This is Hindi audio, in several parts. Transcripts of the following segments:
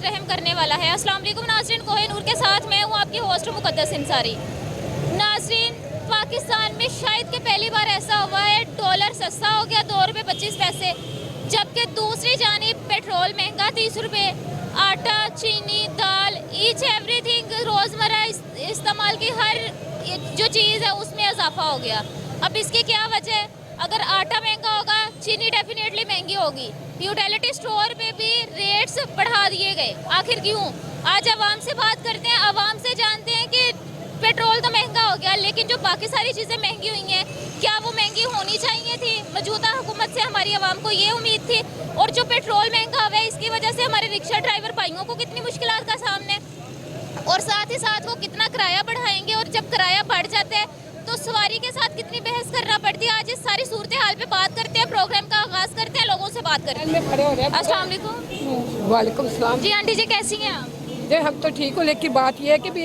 वक्त रहम करने वाला है। अस्सलाम वालेकुम नाज़रीन, कोहिनूर के साथ मैं हूँ आपकी होस्ट मुक़द्दस इंसारी। नाज़रीन, पाकिस्तान में शायद कि पहली बार ऐसा हुआ है डॉलर सस्ता हो गया 2 रुपये 25 पैसे, जबकि दूसरी जानिब पेट्रोल महंगा 30 रुपये, आटा, चीनी, दाल, ईच एवरीथिंग रोज़मर्रा इस्तेमाल की हर जो चीज़ है उसमें इजाफा हो गया। अब इसकी क्या वजह है? अगर आटा महंगा होगा, चीनी डेफिनेटली महंगी होगी, यूटिलिटी स्टोर पे भी रेट्स बढ़ा दिए गए। आखिर क्यों? आज आवाम से बात करते हैं, आवाम से जानते हैं कि पेट्रोल तो महंगा हो गया, लेकिन जो बाकी सारी चीज़ें महंगी हुई हैं, क्या वो महंगी होनी चाहिए थी? मौजूदा हुकूमत से हमारी आवाम को ये उम्मीद थी। और जो पेट्रोल महंगा हुआ है, इसकी वजह से हमारे रिक्शा ड्राइवर भाइयों को कितनी मुश्किलात का सामने, और साथ ही साथ वो कितना किराया बढ़ाएंगे, और जब किराया बढ़ जाता है तो सवारी के साथ कितनी बहस करना पड़ती है। आज इस सारी सूरत हाल पे बात करते हैं, प्रोग्राम का आगाज करते हैं, लोगों से बात करते हैं। अस्सलाम वालेकुम। वालेकुम सलाम। जी आंटी जी, कैसी हैं आप? जी हम तो ठीक हो, लेकिन बात यह है कि भी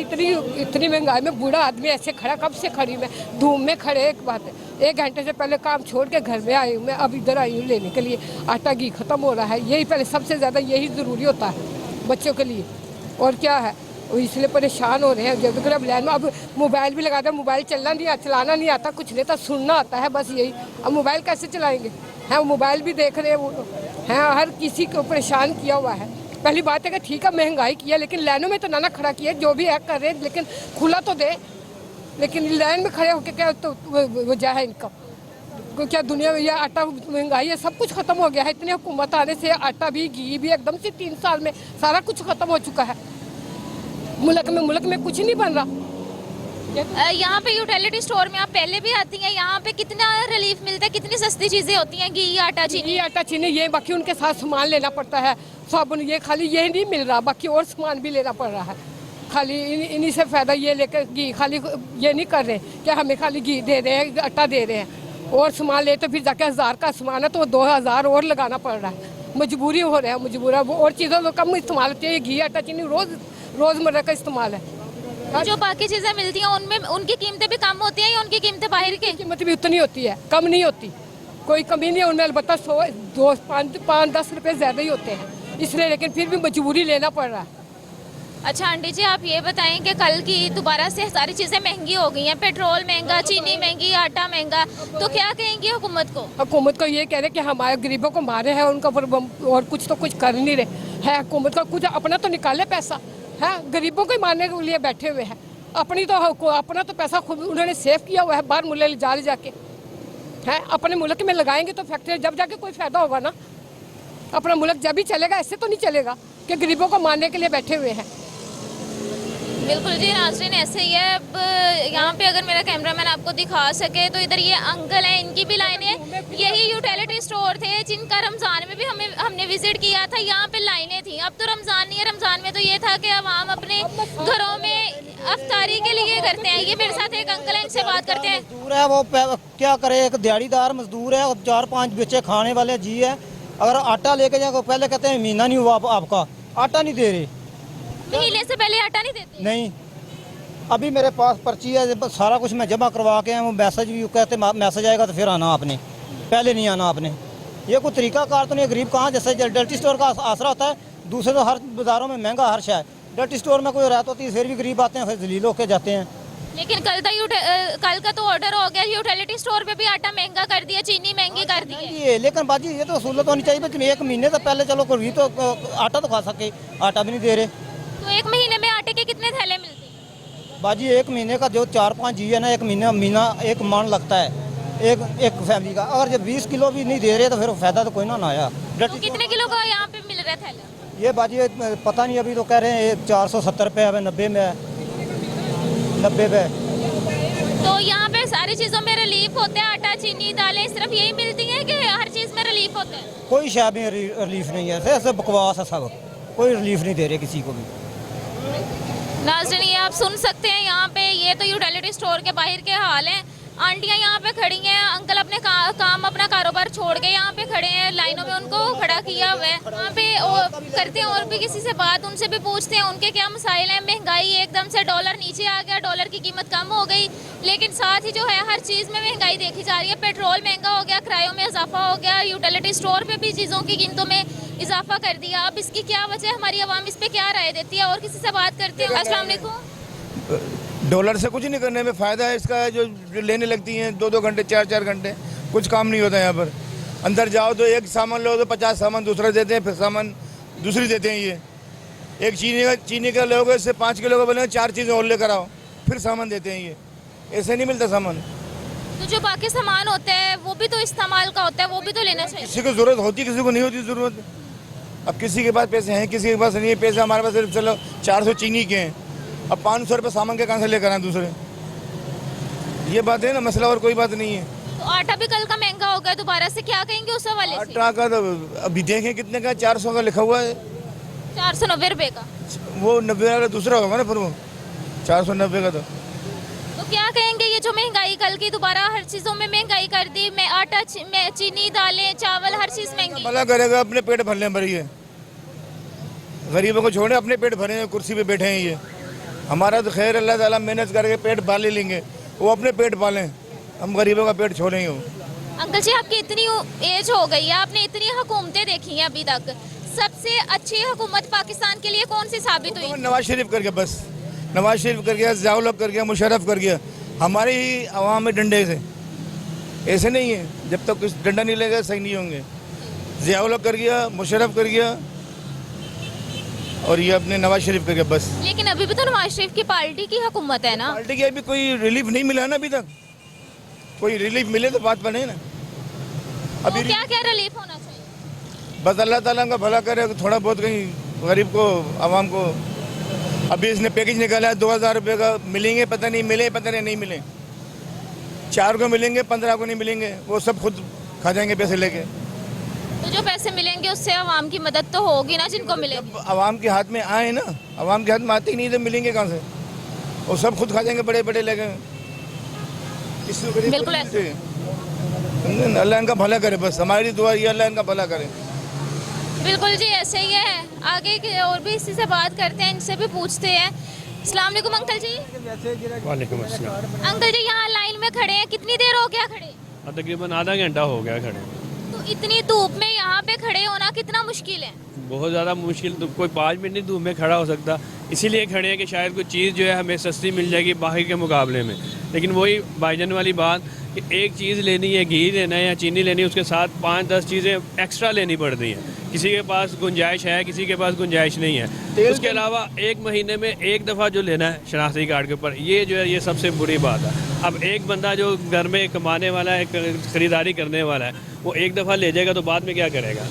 इतनी महंगाई में बूढ़ा आदमी ऐसे खड़ा, कब से खड़ी मैं धूप में खड़े। एक बात है, 1 घंटे से पहले काम छोड़ के घर में आई हूँ, मैं अब इधर आई हूँ लेने के लिए। आटा घी खत्म हो रहा है, यही पहले सबसे ज़्यादा यही ज़रूरी होता है बच्चों के लिए, और क्या है, इसलिए परेशान हो रहे हैं। जब तक अब लैन में अब मोबाइल भी लगाते हैं, मोबाइल चलाना नहीं आता, कुछ नहीं आता, सुनना आता है बस यही। अब मोबाइल कैसे चलाएंगे? हैं मोबाइल भी देख रहे हैं वो हैं, हर किसी को परेशान किया हुआ है। पहली बात है कि ठीक है महंगाई किया, लेकिन लाइनों में तो ना खड़ा किया, जो भी है कर रहे हैं, लेकिन खुला तो दे। लेकिन लाइन में खड़े होकर क्या तो वजह है इनका? क्या दुनिया में यह आटा महंगाई है, सब कुछ खत्म हो गया है। इतनी हुकूमत आने से आटा भी घी भी एकदम से 3 साल में सारा कुछ खत्म हो चुका है। मुल्क में कुछ नहीं बन रहा। यहाँ पे यूटिलिटी स्टोर में आप पहले भी आती हैं, यहाँ पे कितना रिलीफ मिलता है, कितनी सस्ती चीज़ें होती हैं, घी, आटा, चीनी, ये बाकी उनके साथ सामान लेना पड़ता है, साबुन, ये खाली ये नहीं मिल रहा, बाकी और सामान भी लेना पड़ रहा है। खाली इन्हीं से फ़ायदा ये लेकर घी खाली ये नहीं कर रहे कि हमें खाली घी दे रहे हैं, आटा दे रहे हैं, और सामान ले तो फिर जाके 1000 का सामान है तो 2000 और लगाना पड़ रहा है। मजबूरी हो रहा है, मजबूरा वो और चीज़ों को कम इस्तेमाल होती है। घी, आटा, चीनी रोज़मर्रा का इस्तेमाल है। जो बाकी चीज़ें मिलती हैं उनमें उनकी कीमतें भी कम होती हैं या उनकी कीमतें बाहर की? कीमत भी उतनी होती है, कम नहीं होती, कोई कमी नहीं है उनमें, अलबत्ता 5-10 रुपये ज़्यादा ही होते हैं इसलिए, लेकिन फिर भी मजबूरी लेना पड़ रहा है। अच्छा आंटी जी, आप ये बताएं कि कल की दोबारा से सारी चीज़ें महंगी हो गई हैं, पेट्रोल महंगा, चीनी महंगी, आटा महंगा, तो क्या कहेंगे हुकूमत को? हुकूमत को ये कह रहे कि हमारे गरीबों को मारे हैं, उनका और कुछ तो कुछ कर नहीं रहे है। हुकूमत का कुछ अपना तो निकाले पैसा है, गरीबों को ही मारने के लिए बैठे हुए हैं। अपना तो पैसा खुद उन्होंने सेव किया हुआ है, बाहर मुल्क ले जाके है, अपने मुल्क में लगाएंगे तो फैक्ट्री जब जाके कोई फायदा होगा ना। अपना मुल्क जब भी चलेगा, ऐसे तो नहीं चलेगा कि गरीबों को मारने के लिए बैठे हुए हैं। बिल्कुल जी नाज़रीन, ऐसे ही है। अब यहाँ पे अगर मेरा कैमरामैन आपको दिखा सके तो इधर ये अंकल हैं, इनकी भी लाइनें, यही यूटिलिटी स्टोर थे जिनका रमज़ान में भी हमने विजिट किया था। यहाँ पे लाइनें थी। अब तो रमज़ान नहीं है, रमज़ान में तो ये था कि आवाम अपने घरों में अफ्तारी के लिए करते हैं। ये मेरे साथ एक अंकल हैं, इनसे बात करते हैं। मजदूर है वो क्या करे, एक दिहाड़ीदार मजदूर है, 4-5 बच्चे खाने वाले जी है। अगर आटा लेके जाओ, पहले कहते हैं महीना नहीं हुआ आपका, आटा नहीं दे रहे। महीने से पहले आटा नहीं देते? नहीं, अभी मेरे पास पर्ची है, सारा कुछ मैं जमा करवा के वो मैसेज भी कहते मैसेज आएगा तो फिर आना आपने, पहले नहीं आना आपने। ये कोई तरीकाकार तो नहीं। गरीब कहाँ, जैसे डल्टी स्टोर का आसरा होता है, दूसरे तो हर बाज़ारों में महंगा हर शय, डल्टी स्टोर में कोई राहत होती है, फिर भी गरीब आते हैं, फिर जलील होके जाते हैं। लेकिन कल का तो ऑर्डर हो गया, यूटिलिटी स्टोर पे भी आटा महंगा कर दिया, चीनी महंगी कर दी है। लेकिन बाजी ये तो सहूलत होनी चाहिए, लेकिन 1 महीने से पहले चलो कोई तो आटा तो खा सके, आटा भी नहीं दे रहे। तो 1 महीने में आटे के कितने थैले मिलते हैं? बाजी 1 महीने का जो 4-5 जी है ना, 1 महीना 1 मान लगता है एक फैमिली का। अगर जब 20 किलो भी नहीं दे रहे तो फिर फायदा तो कोई ना आया। तो कितने किलो का यहाँ पे मिल रहा है थैला? ये बाजी पता नहीं, अभी तो कह रहे हैं 470 रुपये है, 90 में है, 90 पे। तो यहाँ पे सारी चीज़ों में रिलीफ होता है, आटा, चीनी, दालें सिर्फ यही मिलती हैं कि हर चीज़ में रिलीफ होता है? कोई शय में रिलीफ नहीं है, ऐसे बकवास है सब, कोई रिलीफ नहीं दे रहे किसी को भी। नाज़रीन, ये आप सुन सकते हैं यहाँ पे, ये तो यूटिलिटी स्टोर के बाहर के हाल हैं। आंटियाँ यहाँ पे खड़ी हैं, अंकल अपने काम अपना कारोबार छोड़ के यहाँ पे खड़े हैं, लाइनों में उनको खड़ा किया हुआ है। यहाँ पे करते हैं और भी किसी से बात, उनसे भी पूछते हैं उनके क्या मसाइल हैं। महंगाई एकदम से, डॉलर नीचे आ गया, डॉलर की कीमत कम हो गई, लेकिन साथ ही जो है हर चीज़ में महंगाई देखी जा रही है। पेट्रोल महंगा हो गया, किरायों में इजाफा हो गया, यूटिलिटी स्टोर पे भी चीज़ों की कीमतों में इजाफा कर दिया। अब इसकी क्या वजह है, हमारी आवाम इस पे क्या राय देती है? और किसी से बात करते हैं। अस्सलाम वालेकुम। डॉलर से कुछ नहीं करने में फ़ायदा है इसका, जो लेने लगती हैं 2-2 घंटे 4-4 घंटे, कुछ काम नहीं होता यहाँ पर। अंदर जाओ तो एक सामान लो तो 50 सामान दूसरा देते हैं, फिर सामान दूसरी देते हैं। ये एक चीनी का लोगे इससे 5 किलो का बने 4 चीज़ें और लेकर आओ, फिर सामान देते हैं। ये ऐसे नहीं मिलता सामान। तो जो बाकी सामान होता है वो भी तो इस्तेमाल का होता है, वो भी तो लेना चाहिए। किसी को ज़रूरत होती, किसी को नहीं होती ज़रूरत। अब किसी के पास पैसे हैं, किसी के पास नहीं है पैसे। हमारे पास सिर्फ चलो 400 चीनी के हैं, अब 500 रुपये सामान के कहाँ से लेकर आए दूसरे? ये बात है ना, मसला और कोई बात नहीं है। तो आटा भी कल का महंगा हो गया दोबारा से, क्या कहेंगे उस हवाले से? आटा का तो अभी देखें कितने का, 400 का लिखा हुआ है। 490 रुपए का। वो 90 वाला दूसरा होगा ना, फिर वो 490 का। तो क्या कहेंगे ये जो महंगाई कल की दोबारा हर चीजों में महंगाई कर दी, मैं आटा चीनी दालें चावल हर चीज महंगी। भला करेगा, अपने पेट भरने भरिए, गरीबों को छोड़े, अपने पेट भरे हैं, कुर्सी पे बैठे हैं। ये हमारा तो खैर अल्लाह ताला मेहनत करके पेट पाल लेंगे, वो अपने पेट पालें, हम गरीबों का पेट छोड़ेंगे। अंकल जी आपकी इतनी एज हो गई है, आपने इतनी हुकूमतें देखी हैं अभी तक, सबसे अच्छी हुकूमत पाकिस्तान के लिए कौन सी साबित हुई? नवाज शरीफ कर गया, बस नवाज शरीफ कर गया, ज़ियाउल हक कर गया, मुशर्रफ कर गया। हमारे ही अवाम में डंडे से ऐसे नहीं है, जब तक कुछ डंडा नहीं लगेगा सही नहीं होंगे। ज़ियाउल हक कर गया, मुशर्रफ कर गया, और ये अपने नवाज शरीफ कर गया बस। लेकिन अभी भी तो नवाज शरीफ की पार्टी की हुकूमत है ना। पार्टी की अभी कोई रिलीफ नहीं मिला ना, अभी तक कोई रिलीफ मिले तो बात बने ना। अभी तो क्या क्या रिलीफ होना चाहिए? बस अल्लाह ताला का भला करे, थोड़ा बहुत कहीं गरीब को, आवाम को। अभी इसने पैकेज निकाला है 2000 रुपये का, मिलेंगे पता नहीं, मिले पता नहीं मिले। 4 को मिलेंगे, 15 को नहीं मिलेंगे, वो सब खुद खा जाएंगे पैसे लेके। तो जो पैसे मिलेंगे उससे आवाम की मदद तो होगी ना, जिनको मिलेंगे। आवाम के हाथ में आए ना, आवाम के हाथ में आते ही नहीं तो मिलेंगे कहाँ से? वो सब खुद खा जाएंगे, बड़े बड़े लेके। बिल्कुल ऐसे। अल्लाह इनका भला करे, बस हमारी दुआ ये, अल्लाह इनका भला करे। बिल्कुल जी ऐसे ही है। आगे के और भी इसी से बात करते हैं, इनसे भी पूछते हैं। अस्सलाम वालेकुम अंकल जी। वालेकुम अस्सलाम। अंकल जी यहाँ लाइन में खड़े हैं, कितनी देर हो गया खड़े? तकरीबन आधा घंटा हो गया खड़े। तो इतनी धूप में यहाँ पे खड़े होना कितना मुश्किल है? बहुत ज़्यादा मुश्किल, तो कोई 5 मिनट नहीं धूप में खड़ा हो सकता। इसीलिए खड़े हैं कि शायद कोई चीज़ जो है हमें सस्ती मिल जाएगी बाकी के मुकाबले में। लेकिन वही भाईजान वाली बात कि एक चीज़ लेनी है, घी लेना है या चीनी लेनी है, उसके साथ 5-10 चीज़ें एक्स्ट्रा लेनी पड़ती हैं। किसी के पास गुंजाइश है, किसी के पास गुंजाइश नहीं है। उसके अलावा एक महीने में एक दफ़ा जो लेना है शनाख्ती कार्ड के ऊपर, ये जो है ये सबसे बुरी बात है। अब एक बंदा जो घर में कमाने वाला है, ख़रीदारी करने वाला है, वो एक दफ़ा ले जाएगा तो बाद में क्या करेगा?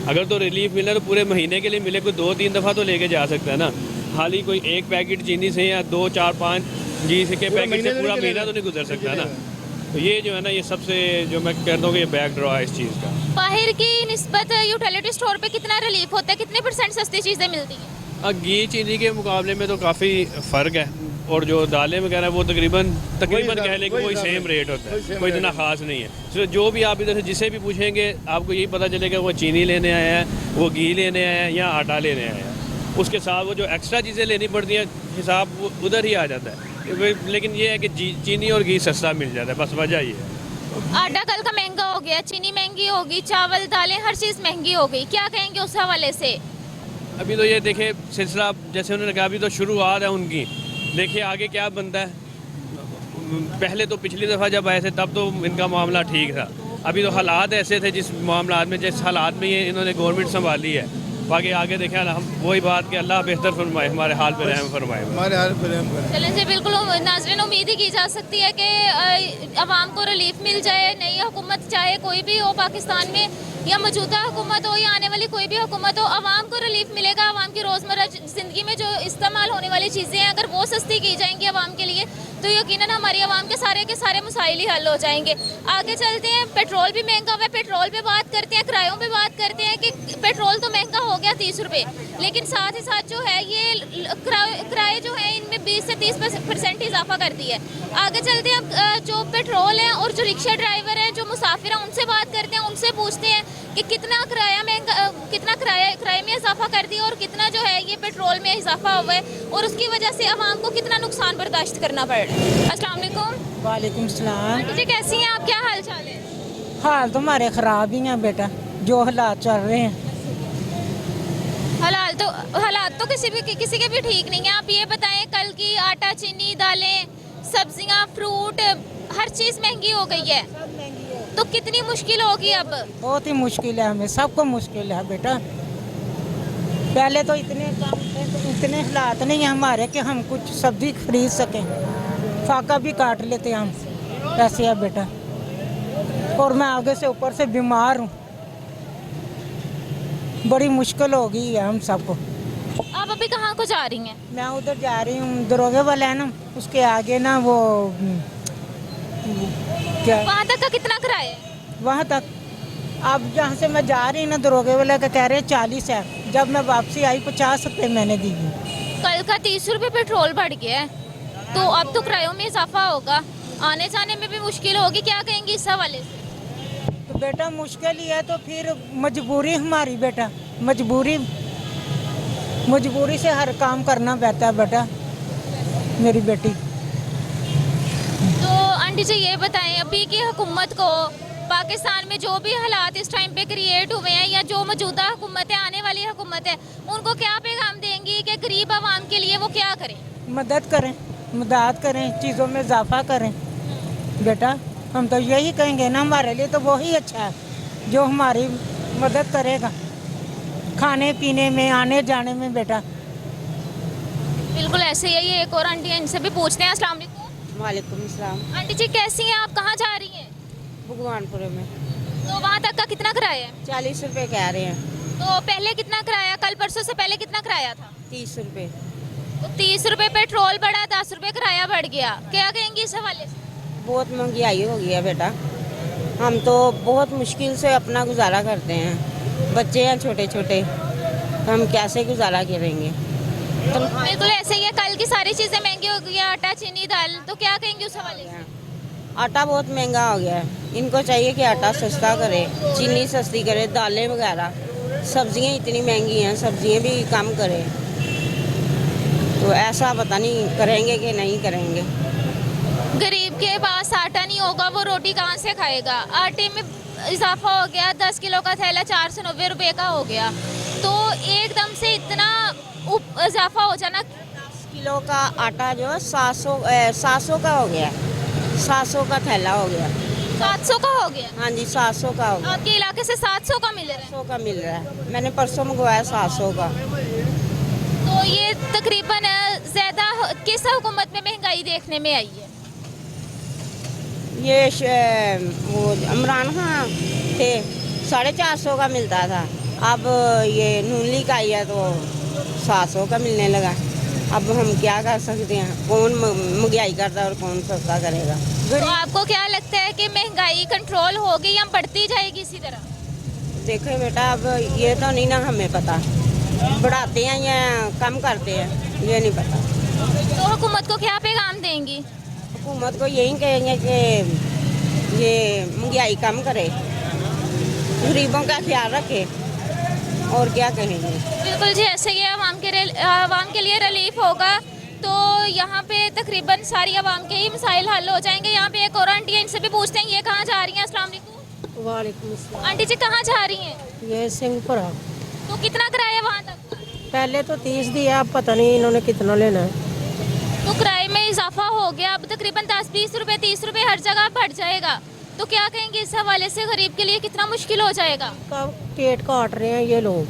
अगर तो रिलीफ मिले तो पूरे महीने के लिए मिले, कोई 2-3 दफ़ा तो लेके जा सकता है ना। हाल ही कोई एक पैकेट चीनी से या 2-4-5 घी के पैकेट से पूरा महीना तो नहीं गुजर सकता ना। तो ये जो है ना, ये सबसे जो मैं कहता हूँ कि ये बैक ड्रॉ है इस चीज़ का। बाहर की निस्बत यूटिलिटी स्टोर पे कितना रिलीफ होता है, कितने % सस्ती चीज़ें मिलती हैं? घी चीनी के मुकाबले में तो काफ़ी फ़र्क है, और जो दालें वगैरह वो तकरीबन कह लें कि वही सेम रेट होता है, कोई इतना ख़ास नहीं है। तो जो भी आप इधर से जिसे भी पूछेंगे आपको यही पता चलेगा वो चीनी लेने आए हैं, वो घी लेने आए हैं या आटा लेने आए हैं। उसके साथ वो जो एक्स्ट्रा चीज़ें लेनी पड़ती हैं, हिसाब वो उधर ही आ जाता है। लेकिन ये है कि चीनी और घी सस्ता मिल जाता है, बस वजह ये है। आटा कल का महंगा हो गया, चीनी महंगी होगी, चावल दालें हर चीज़ महंगी हो गई, क्या कहेंगे उस हवाले से? अभी तो ये देखे सिलसिला, जैसे उन्होंने कहा अभी तो शुरुआत है उनकी, देखिए आगे क्या बनता है। पहले तो पिछली दफ़ा जब आए थे तब तो इनका मामला ठीक था। अभी तो हालात ऐसे थे जिस मामला में, जिस हालात में ये इन्होंने गवर्नमेंट संभाली है। बाकी आगे देखें ना, हम वही बात कि अल्लाह बेहतर फरमाए, हमारे हाल पे रहम फरमाए, हमारे हाल पे रहम फरमाए। चलें जी, बिल्कुल नाज़रीन उम्मीद ही की जा सकती है कि आवाम को रिलीफ मिल जाए। नई हुकूमत चाहे कोई भी हो पाकिस्तान में, या मौजूदा हुकूमत हो या आने वाली कोई भी हुकूमत हो, आवाम को रिलीफ मिलेगा। आवाम की रोज़मर्रा ज़िंदगी में जो इस्तेमाल होने वाली चीज़ें हैं, अगर वो सस्ती की जाएंगी आवाम के लिए, तो यकीनन हमारी आवाम के सारे मसाइल ही हल हो जाएंगे। आगे चलते हैं, पेट्रोल भी महंगा हुआ है, पेट्रोल पे बात करते हैं, किरायों पे बात करते हैं कि पेट्रोल तो महंगा हो गया 30 रुपये, लेकिन साथ ही साथ जो है ये किराए जो है इनमें 20 से 30% इजाफा कर दिया है। आगे चलते हैं, जो पेट्रोल है और जो रिक्शा ड्राइवर हैं, जो मुसाफिर हैं, उनसे बात करते हैं, उनसे पूछते हैं कि कितना किराए में इजाफा कर दिया और कितना जो है ये पेट्रोल में इजाफा हुआ है, और उसकी वजह से आवाम को कितना नुकसान बर्दाश्त करना पड़ रहा है। अस्सलाम वालेकुम। वालेकुम सलाम। जी कैसी हैं आप, क्या हाल चाल है? हाल तो हमारे ख़राब ही हैं बेटा, जो हालात चल रहे हैं। हालात तो किसी के भी ठीक नहीं है। आप ये बताएं, कल की आटा, चीनी, दालें, सब्जियां, फ्रूट, हर चीज़ महंगी हो गई है, तो कितनी मुश्किल होगी अब? बहुत ही मुश्किल है, हमें सबको मुश्किल है बेटा। पहले तो इतने कम थे, तो इतने हालात नहीं है हमारे कि हम कुछ सब्जी खरीद सकें, फाका भी काट लेते हम, ऐसे है बेटा। और मैं आगे से ऊपर से बीमार हूँ, बड़ी मुश्किल हो गई है हम सबको। आप अभी कहाँ को जा रही हैं? मैं उधर जा रही हूँ, दरोगे वाला है ना, उसके आगे ना वो क्या, वहाँ तक का कितना किराया है? वहाँ तक अब जहाँ से मैं जा रही हूँ ना, दरोगे वाला का कह रहे हैं 40 है। जब मैं वापसी आई 50 रुपये मैंने दी। कल का 30 रुपये पेट्रोल बढ़ गया है, तो अब तो किरायों में इजाफा होगा, आने जाने में भी मुश्किल होगी। क्या कहेंगी इस हवाले से? तो बेटा मुश्किल ही है, तो फिर मजबूरी हमारी बेटा, मजबूरी से हर काम करना पड़ता है बेटा, मेरी बेटी। तो आंटी जी ये बताएं, अभी की हुकूमत को पाकिस्तान में जो भी हालात इस टाइम पे क्रिएट हुए हैं, या जो मौजूदा हुकूमत है, आने वाली हुकूमत है, उनको क्या पैगाम देंगी कि गरीब आवाम के लिए वो क्या करें? मदद करें, चीज़ों में इजाफा करें बेटा। हम तो यही कहेंगे ना, हमारे लिए तो वही अच्छा है जो हमारी मदद करेगा खाने पीने में, आने जाने में बेटा। बिल्कुल ऐसे ही है। एक और आंटी है, इनसे भी पूछते हैं। अस्सलाम वालेकुम। वालेकुम अस्सलाम। आंटी जी कैसी हैं आप? कहाँ जा रही हैं? भगवानपुर में। तो वहाँ तक का कितना किराया है? 40 रुपए कह रहे हैं। तो पहले कितना किराया, कल परसों से पहले कितना किराया था? 30 रुपए। तो 30 रुपये पेट्रोल बढ़ा, 10 रुपये किराया बढ़ गया, क्या कहेंगी इस हवाले से? बहुत महंगाई हो गई है बेटा, हम तो बहुत मुश्किल से अपना गुजारा करते हैं, बच्चे हैं छोटे छोटे, हम कैसे गुजारा करेंगे? तो बिल्कुल ऐसे ही है, कल की सारी चीज़ें महंगी हो गई है, आटा, चीनी, दाल, तो क्या कहेंगे उस हवाले से? आटा बहुत महंगा हो गया है, इनको चाहिए कि आटा सस्ता करे, चीनी सस्ती करे, दालें वगैरह, सब्जियां इतनी महंगी हैं, सब्जियां भी कम करे। तो ऐसा पता नहीं करेंगे कि नहीं करेंगे। गरीब के पास आटा नहीं होगा, वो रोटी कहाँ से खाएगा? आटे में इजाफा हो गया, 10 किलो का थैला 490 रुपये का हो गया, तो एकदम से इतना इजाफा हो जाना। 10 किलो का आटा जो है 700 का हो गया, 700 का थैला हो गया। 700 का हो गया? हाँ जी 700 का हो गया। आपके इलाके से 700 का मिल रहा है? 700 का मिल रहा है, मैंने परसों मंगवाया 700 का। तो ये तकरीबन ज़्यादा किस हुकूमत में महंगाई देखने में आई है? ये वो इमरान खान थे 450 का मिलता था, अब ये नून लीग आई है तो 700 का मिलने लगा। अब हम क्या कर सकते हैं, कौन महंगाई करता है और कौन सस्ता करेगा? तो आपको क्या लगता है कि महंगाई कंट्रोल होगी या बढ़ती जाएगी इसी तरह? देखो बेटा, अब ये तो नहीं ना हमें पता, बढ़ाते हैं या कम करते हैं ये नहीं पता। तो हुकूमत को क्या पैगाम देंगी? हुकूमत को यही कहेंगे कि ये महंगाई कम करे, गरीबों का ख्याल रखे, और क्या कहेंगे। बिल्कुल जी, ऐसे ही आवाम के लिए रिलीफ होगा तो यहाँ पे तकरीबन सारी आवाम के ही मसाइल हल हो जाएंगे। यहाँ पे एक और आंटी है, इनसे भी पूछते हैं, ये कहाँ जा रही हैं? अस्सलाम वालेकुम। वालेकुम अस्सलाम। आंटी जी कहाँ जा रही हैं? ये सिंहपुरा। तो कितना किराया वहाँ तक? पहले तो 30 दिया, अब पता नहीं इन्होंने कितना लेना है। तो किराए में इजाफा हो गया, अब तकरीबन 10-20 रुपये 30 रुपये हर जगह बढ़ जाएगा, तो क्या कहेंगे इस हवाले से? गरीब के लिए कितना मुश्किल हो जाएगा? पेट काट रहे हैं ये लोग,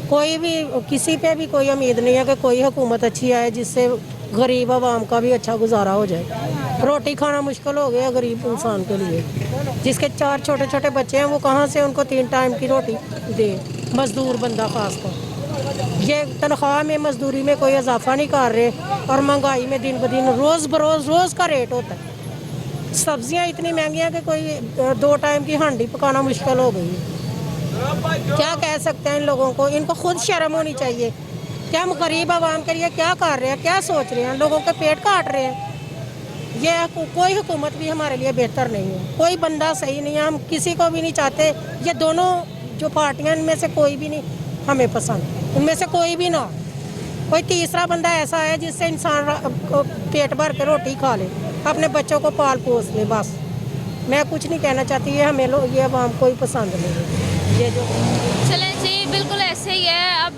कोई भी किसी पे भी कोई उम्मीद नहीं है कि कोई हुकूमत अच्छी आए जिससे गरीब आवाम का भी अच्छा गुजारा हो जाए। रोटी खाना मुश्किल हो गया गरीब इंसान के लिए, जिसके 4 छोटे छोटे बच्चे हैं, वो कहाँ से उनको 3 टाइम की रोटी दे? मजदूर बंदा खासकर, ये तनख्वाह में मजदूरी में कोई इजाफा नहीं कर रहे, और महंगाई में दिन ब दिन रोज़ का रेट होता है। सब्जियां इतनी महंगी हैं कि कोई 2 टाइम की हांडी पकाना मुश्किल हो गई है। क्या कह सकते हैं इन लोगों को? इनको खुद शर्म होनी चाहिए। क्या हम गरीब आवाम के लिए क्या कर रहे हैं, क्या सोच रहे हैं? लोगों के पेट काट रहे हैं। ये कोई हुकूमत भी हमारे लिए बेहतर नहीं है, कोई बंदा सही नहीं है, हम किसी को भी नहीं चाहते। ये दोनों जो पार्टियां, इनमें से कोई भी नहीं हमें पसंद, उनमें से कोई भी ना, कोई तीसरा बंदा ऐसा है जिससे इंसान पेट भर के रोटी खा ले, अपने बच्चों को पाल पोस ले। बस मैं कुछ नहीं कहना चाहती, ये हमें लोग ये आवाम कोई पसंद नहीं है। ये जो चलें जी, बिल्कुल ऐसे ही है। अब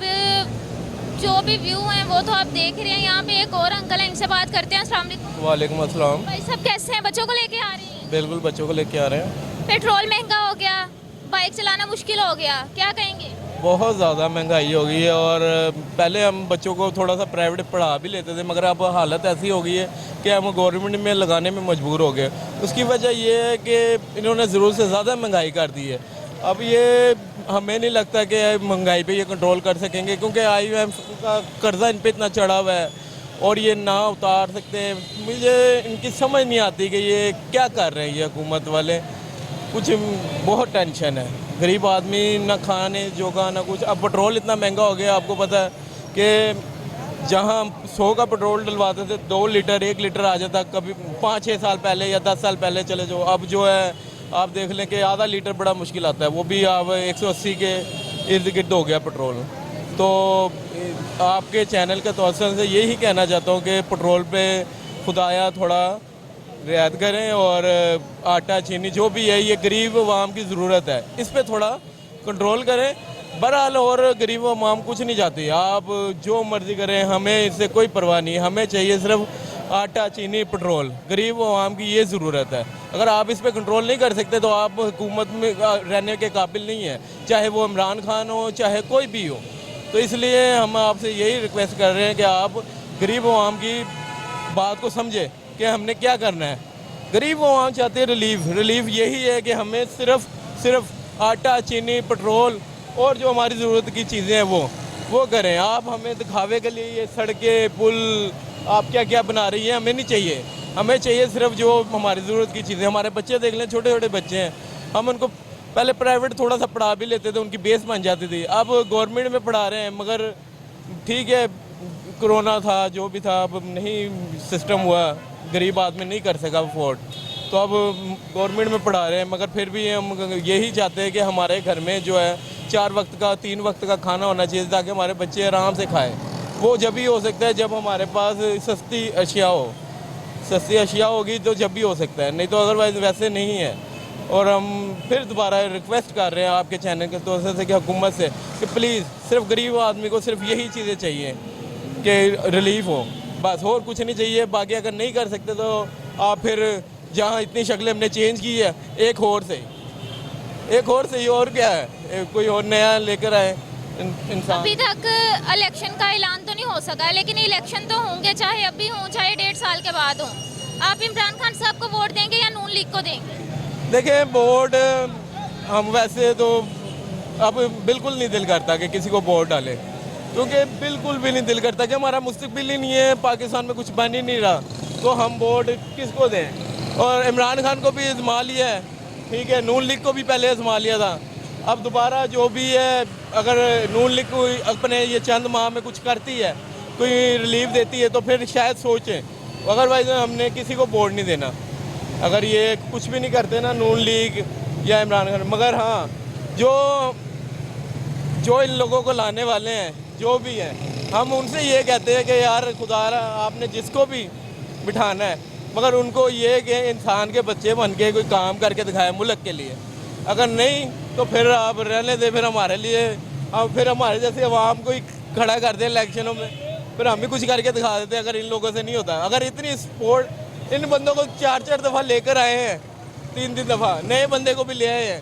जो भी व्यू हैं वो तो आप देख रहे हैं। यहाँ पे एक और अंकल हैं, इनसे बात करते हैं। अस्सलाम वालेकुम। वालेकुम अस्सलाम। भाई साहब कैसे हैं? बच्चों को लेके आ रही हैं? बिल्कुल बच्चों को लेके आ रहे हैं। पेट्रोल महंगा हो गया, बाइक चलाना मुश्किल हो गया, क्या कहेंगे? बहुत ज़्यादा महंगाई हो गई है और पहले हम बच्चों को थोड़ा सा प्राइवेट पढ़ा भी लेते थे, मगर अब हालत ऐसी हो गई है कि हम गवर्नमेंट में लगाने में मजबूर हो गए। उसकी वजह ये है कि इन्होंने ज़रूरत से ज़्यादा महंगाई कर दी है। अब ये हमें नहीं लगता कि महंगाई पे ये कंट्रोल कर सकेंगे, क्योंकि IMF का कर्जा इन पे इतना चढ़ा हुआ है और ये ना उतार सकते। मुझे इनकी समझ नहीं आती कि ये क्या कर रहे हैं ये हुकूमत वाले। कुछ बहुत टेंशन है, गरीब आदमी ना खाने जोगा ना कुछ। अब पेट्रोल इतना महंगा हो गया, आपको पता है कि जहां 100 का पेट्रोल डलवाते थे 2 लीटर 1 लीटर आ जाता, कभी 5-6 साल पहले या 10 साल पहले चले जाओ। अब जो है आप देख लें कि आधा लीटर बड़ा मुश्किल आता है, वो भी अब 180 के इर्द गिर्द हो गया पेट्रोल। तो आपके चैनल के तवज्जो से यही कहना चाहता हूँ कि पेट्रोल पे खुदाया थोड़ा रियायत करें और आटा चीनी जो भी है ये गरीब अवाम की ज़रूरत है, इस पे थोड़ा कंट्रोल करें। बहरहाल और गरीब अवाम कुछ नहीं चाहती, आप जो मर्ज़ी करें, हमें इससे कोई परवाह नहीं। हमें चाहिए सिर्फ आटा चीनी पेट्रोल, गरीब अवाम की ये ज़रूरत है। अगर आप इस पे कंट्रोल नहीं कर सकते तो आप हुकूमत में रहने के काबिल नहीं है, चाहे वो इमरान खान हो चाहे कोई भी हो। तो इसलिए हम आपसे यही रिक्वेस्ट कर रहे हैं कि आप गरीब अवाम की बात को समझे कि हमने क्या करना है। गरीब अवाम चाहते हैं रिलीफ यही है कि हमें सिर्फ आटा चीनी पेट्रोल और जो हमारी ज़रूरत की चीज़ें हैं वो करें। आप हमें दिखावे के लिए ये सड़कें पुल आप क्या क्या बना रही हैं, हमें नहीं चाहिए। हमें चाहिए सिर्फ जो हमारी ज़रूरत की चीज़ें। हमारे बच्चे देख लें, छोटे छोटे बच्चे हैं, हम उनको पहले प्राइवेट थोड़ा सा पढ़ा भी लेते थे, उनकी बेस बन जाती थी। अब गवर्नमेंट में पढ़ा रहे हैं, मगर ठीक है कोरोना था जो भी था, अब नहीं सिस्टम हुआ, गरीब आदमी नहीं कर सका अफोर्ड, तो अब गवर्नमेंट में पढ़ा रहे हैं। मगर फिर भी हम यही चाहते हैं कि हमारे घर में जो है 4 वक्त का 3 वक्त का खाना होना चाहिए, ताकि हमारे बच्चे आराम से खाएं। वो जब भी हो सकता है जब हमारे पास सस्ती अशिया हो। सस्ती अशिया होगी तो जब भी हो सकता है, नहीं तो अदरवाइज़ वैसे नहीं है। और हम फिर दोबारा रिक्वेस्ट कर रहे हैं आपके चैनल के तौर से कि हुकूमत से कि प्लीज़ सिर्फ गरीब आदमी को सिर्फ यही चीज़ें चाहिए कि रिलीफ हो, बस और कुछ नहीं चाहिए। बाकी अगर नहीं कर सकते तो आप फिर जहाँ इतनी शक्लें हमने चेंज की है एक और से ही और क्या है, कोई और नया लेकर आए इंसान। अभी तक इलेक्शन का ऐलान तो नहीं हो सका है, लेकिन इलेक्शन तो होंगे, चाहे अभी हों चाहे 1.5 साल के बाद हों। आप इमरान खान साहब को वोट देंगे या नून लीग को देंगे? देखिए वोट हम वैसे तो अब बिल्कुल नहीं दिल करता कि किसी को वोट डालें, क्योंकि बिल्कुल भी नहीं दिल करता कि हमारा मुस्तकबिल ही नहीं है, पाकिस्तान में कुछ बन ही नहीं रहा, तो हम वोट किसको दें। और इमरान खान को भी आजमा लिया है, ठीक है, नून लीग को भी पहले आजमा लिया था। अब दोबारा जो भी है, अगर नून लीग कोई अपने ये चंद माह में कुछ करती है, कोई रिलीफ देती है, तो फिर शायद सोचें, अदरवाइज हमने किसी को वोट नहीं देना। अगर ये कुछ भी नहीं करते ना नून लीग या इमरान खान। मगर हाँ, जो इन लोगों को लाने वाले हैं जो भी हैं, हम उनसे ये कहते हैं कि यार खुदारा आपने जिसको भी बिठाना है, मगर उनको ये कि इंसान के बच्चे बन के कोई काम करके दिखाए मुल्क के लिए। अगर नहीं तो फिर आप रहने दें, फिर हमारे लिए अब फिर हमारे जैसे अवाम को ही खड़ा कर दें इलेक्शनों में, फिर हम भी कुछ करके दिखा देते हैं। अगर इन लोगों से नहीं होता, अगर इतनी सपोर्ट इन बंदों को 4-4 दफ़ा लेकर आए हैं, 3-3 दफ़ा नए बंदे को भी ले आए हैं,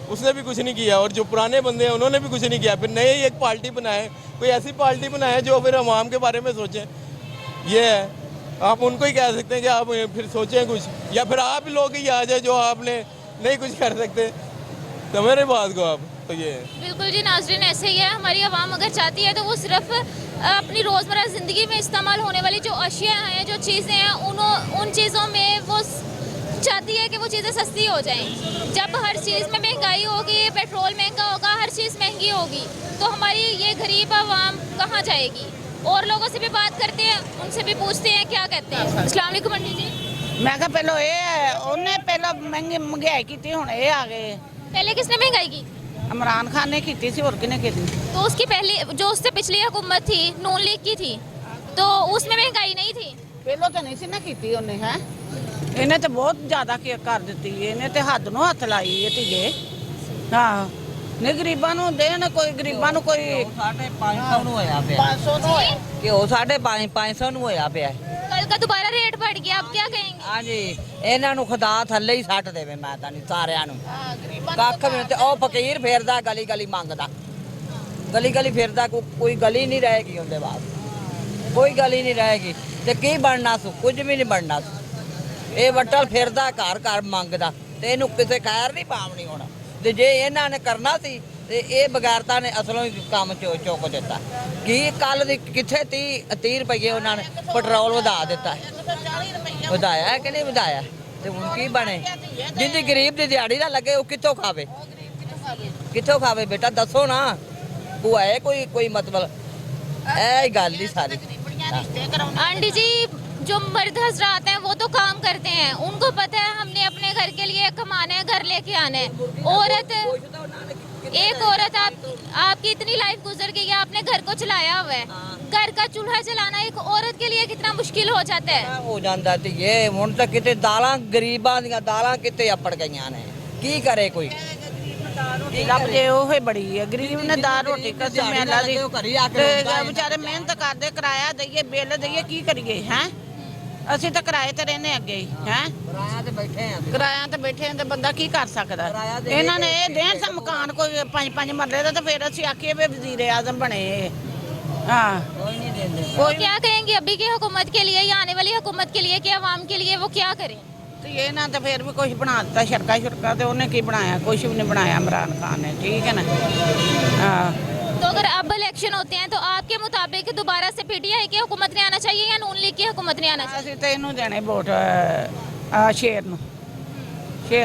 उसने भी कुछ नहीं किया, और जो पुराने बंदे हैं उन्होंने भी कुछ नहीं किया। फिर नए एक पार्टी बनाए, कोई ऐसी पार्टी बनाए जो फिर अवाम के बारे में सोचें। ये है, आप उनको ही कह सकते हैं कि आप फिर सोचें कुछ, या फिर आप लोग ही आ जाए जो आपने नहीं कुछ कर सकते। तो मेरे बात को आप तो ये बिल्कुल जी नाज़रीन, ऐसे ही है। हमारी आवाम अगर चाहती है तो वो सिर्फ अपनी रोज़मर्रा ज़िंदगी में इस्तेमाल होने वाली जो अशिया हैं, जो चीज़ें हैं, उन चीज़ों में वो चाहती है कि वो चीज़ें सस्ती हो जाएं। जब हर चीज़ में महंगाई होगी, पेट्रोल महंगा होगा, हर चीज़ महंगी होगी, तो हमारी ये गरीब आवाम कहाँ जाएगी। और लोगों से भी बात करते हैं, उनसे भी पूछते हैं क्या कहते हैं। अस्सलाम वालेकुम आंटी जी। मैं कहा पहले उन्हें पहला महंगाई की, हुण ये आ गए। पहले किसने महंगाई की? इमरान खान ने की थी, और किने की थी? तो उसकी पहली जो उससे पिछली हुकूमत थी नून लीग की थी, तो उसमें महंगाई नहीं थी। पहले तो नहीं सी ना की उन्हें, है इन्हें तो बहुत ज्यादा कर दी, इन्हें तो हद नूं हथ लाई है धीए। हाँ ਨਹੀਂ ਗਰੀਬਾਂ ਨੂੰ ਦੇਣ, ਕੋਈ ਗਰੀਬਾਂ ਨੂੰ ਕੋਈ 550 ਨੂੰ ਹੋਇਆ ਪਿਆ 500 ਨੂੰ ਹੋਇਆ। ਘਿਓ 550 ਨੂੰ ਹੋਇਆ ਪਿਆ कल का दोबारा रेट बढ़ गया, आप क्या कहेंगे? ਹਾਂਜੀ ਇਹਨਾਂ ਨੂੰ ਖੁਦਾ ਥੱਲੇ ਹੀ ਸੱਟ ਦੇਵੇ, ਮੈਂ ਤਾਂ ਨਹੀਂ ਸਾਰਿਆਂ ਨੂੰ ਕੱਖ ਵੀ ਨਹੀਂ। ਤੇ ਉਹ ਫਕੀਰ ਫੇਰਦਾ ਗਲੀ ਗਲੀ ਮੰਗਦਾ, ਗਲੀ ਗਲੀ ਫਿਰਦਾ, ਕੋਈ ਗਲੀ ਨਹੀਂ ਰਹੇਗੀ ਉਹਦੇ ਬਾਅਦ, ਕੋਈ ਗਲੀ ਨਹੀਂ ਰਹੇਗੀ। ਤੇ ਕੀ ਬਣਨਾ ਸੂ? ਕੁਝ ਵੀ ਨਹੀਂ ਬਣਨਾ ਸੂ। ਇਹ ਵੱਟਲ ਫਿਰਦਾ ਘਰ ਘਰ ਮੰਗਦਾ, ਤੇ ਇਹਨੂੰ ਕਿਸੇ ਖੈਰ ਨਹੀਂ ਪਾਵਣੀ ਹੋਣਾ। ਤੇ ਜੇ ਇਹਨਾਂ ਨੇ ਕਰਨਾ ਸੀ ਤੇ ਇਹ ਬਗੈਰਤਾ ਨੇ ਅਸਲੋਂ ਹੀ ਕੰਮ ਚੁੱਕ ਦਿੱਤਾ। ਕੀ ਕੱਲ ਦੀ ਕਿੱਥੇ 30 ਰੁਪਏ ਉਹਨਾਂ ਨੇ ਪੈਟਰੋਲ ਵਧਾ ਦਿੱਤਾ, ਵਧਾਇਆ ਹੈ ਕਿ ਨਹੀਂ ਵਧਾਇਆ? ਤੇ ਹੁਣ ਕੀ ਬਣੇ? ਜਿੰਦੀ ਗਰੀਬ ਦੀ ਦਿਹਾੜੀ ਨਾ ਲੱਗੇ ਉਹ ਕਿੱਥੋਂ ਖਾਵੇ? ਕਿੱਥੋਂ ਖਾਵੇ ਬੇਟਾ, ਦੱਸੋ ਨਾ। ਉਹ ਹੈ ਕੋਈ ਮਤਲਬ ਇਹ ਗੱਲ ही सारी। आंटी जी, जो मर्द हजरात हैं वो तो काम करते हैं, उनको पता है हमने अपने घर के लिए कमाना है, घर लेके आना है। औरत, एक औरत आपकी इतनी लाइफ गुजर गई है, आपने घर को चलाया हुआ है, घर का चूल्हा चलाना एक औरत के लिए कितना मुश्किल हो जाता है। हो जाता थी ये ਹੁਣ ਤਾਂ ਕਿਤੇ ਦਾਲਾਂ ਗਰੀਬਾਂ ਦੀਆਂ ਦਾਲਾਂ ਕਿਤੇ ਅੱਪੜ ਗਈਆਂ ਨੇ। ਕੀ ਕਰੇ ਕੋਈ? ਰੱਬ ਜੇ ਉਹ ਹੀ ਬੜੀ ਹੈ, ਗਰੀਬ ਨੇ ਦਾਲ ਰੋਟੀ ਕਸਮ ਮੇਲਾ ਦੀ ਤੇ ਵਿਚਾਰੇ ਮਿਹਨਤ ਕਰਦੇ, ਕਿਰਾਇਆ ਦਈਏ, ਬਿੱਲ ਦਈਏ, ਕੀ ਕਰੀਏ? ਹੈ ਅਸੀਂ ਤਾਂ ਕਿਰਾਏ ਤੇ ਰਹਿੰਦੇ ਅੱਗੇ ਹੀ, ਹੈ ਕਿਰਾਇਆ ਤੇ ਬੈਠੇ ਆਂ ਤੇ ਬੰਦਾ ਕੀ ਕਰ ਸਕਦਾ? ਇਹਨਾਂ ਨੇ ਇਹ ਦੇਣ ਸਾ ਮਕਾਨ ਕੋਈ 5-5 ਮਰਲੇ ਦਾ, ਤੇ ਫਿਰ ਅਸੀਂ ਆਖੀਏ ਵੀ ਵਜ਼ੀਰ आज़म बने। हाँ वो क्या कहेंगे अभी की हुकूमत के लिए या आने वाली हुकूमत के लिए कि अवाम के लिए वो क्या करें? ਤੇ ਇਹਨਾਂ ਤਾਂ ਫਿਰ ਵੀ ਕੁਝ ਬਣਾ ਦਿੱਤਾ, ਸੜਕਾਂ ਤੇ ਉਹਨੇ ਕੀ ਬਣਾਇਆ? ਕੁਝ भी नहीं बनाया इमरान खान ने, ठीक है ना। हाँ तो अगर अब इलेक्शन होते हैं तो आपके मुताबिक दोबारा से पीटीआई की हुकूमत ने आना चाहिए या नून लीग की हुकूमत ने आना चाहिए? ਅਸੀਂ ਤੇ ਇਹਨੂੰ ਦੇਣੇ ਵੋਟ ਸ਼ੇਰ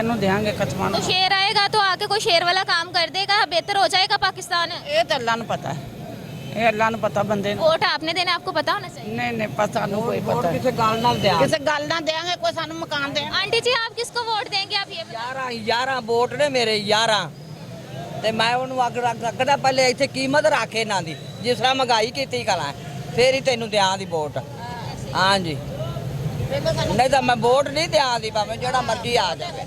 ਨੂੰ ਦੇਾਂਗੇ ਕਤਮਾਂ तो ਨੂੰ। शेर आएगा तो आके कोई शेर वाला काम कर देगा, बेहतर हो जाएगा पाकिस्तान। ਇਹ ਤਾਂ ਅੱਲਾ ਨੂੰ ਪਤਾ, ਇਹ ਅੱਲਾ ਨੂੰ ਪਤਾ ਬੰਦੇ ਨੂੰ। वोट आपने देना, आपको पता होना चाहिए। ਨਹੀਂ ਪਤਾ ਸਾਨੂੰ ਕੋਈ ਪਤਾ ਕਿਸੇ ਗੱਲ ਨਾਲ ਦਿਆ ਕਿਸੇ ਗੱਲ ਨਾਲ ਦੇਾਂਗੇ, ਕੋਈ ਸਾਨੂੰ ਮਕਾਨ ਦੇਣ। आंटी जी, आप किसको वोट देंगे? आप ये बताएं। 11 ਵੋਟ ਨੇ ਮੇਰੇ 11, ਤੇ ਮੈਂ ਉਹਨੂੰ ਅੱਗ ਰੱਖਦਾ ਪਹਿਲੇ ਇੱਥੇ ਕੀਮਤ ਰੱਖ ਇਹਨਾਂ ਦੀ, ਜਿਸ ਤਰ੍ਹਾਂ ਮਹਿੰਗਾਈ ਕੀਤੀ ਕਰਾਂ ਫੇਰ ਹੀ ਤੈਨੂੰ ਦਿਆਂ ਦੀ ਵੋਟ। ਹਾਂਜੀ ਨਹੀਂ ਤਾਂ ਮੈਂ ਵੋਟ ਨਹੀਂ ਦਿਆਂ ਦੀ, ਭਾਵੇਂ ਜਿਹੜਾ ਮਰਜ਼ੀ ਆ ਜਾਵੇ।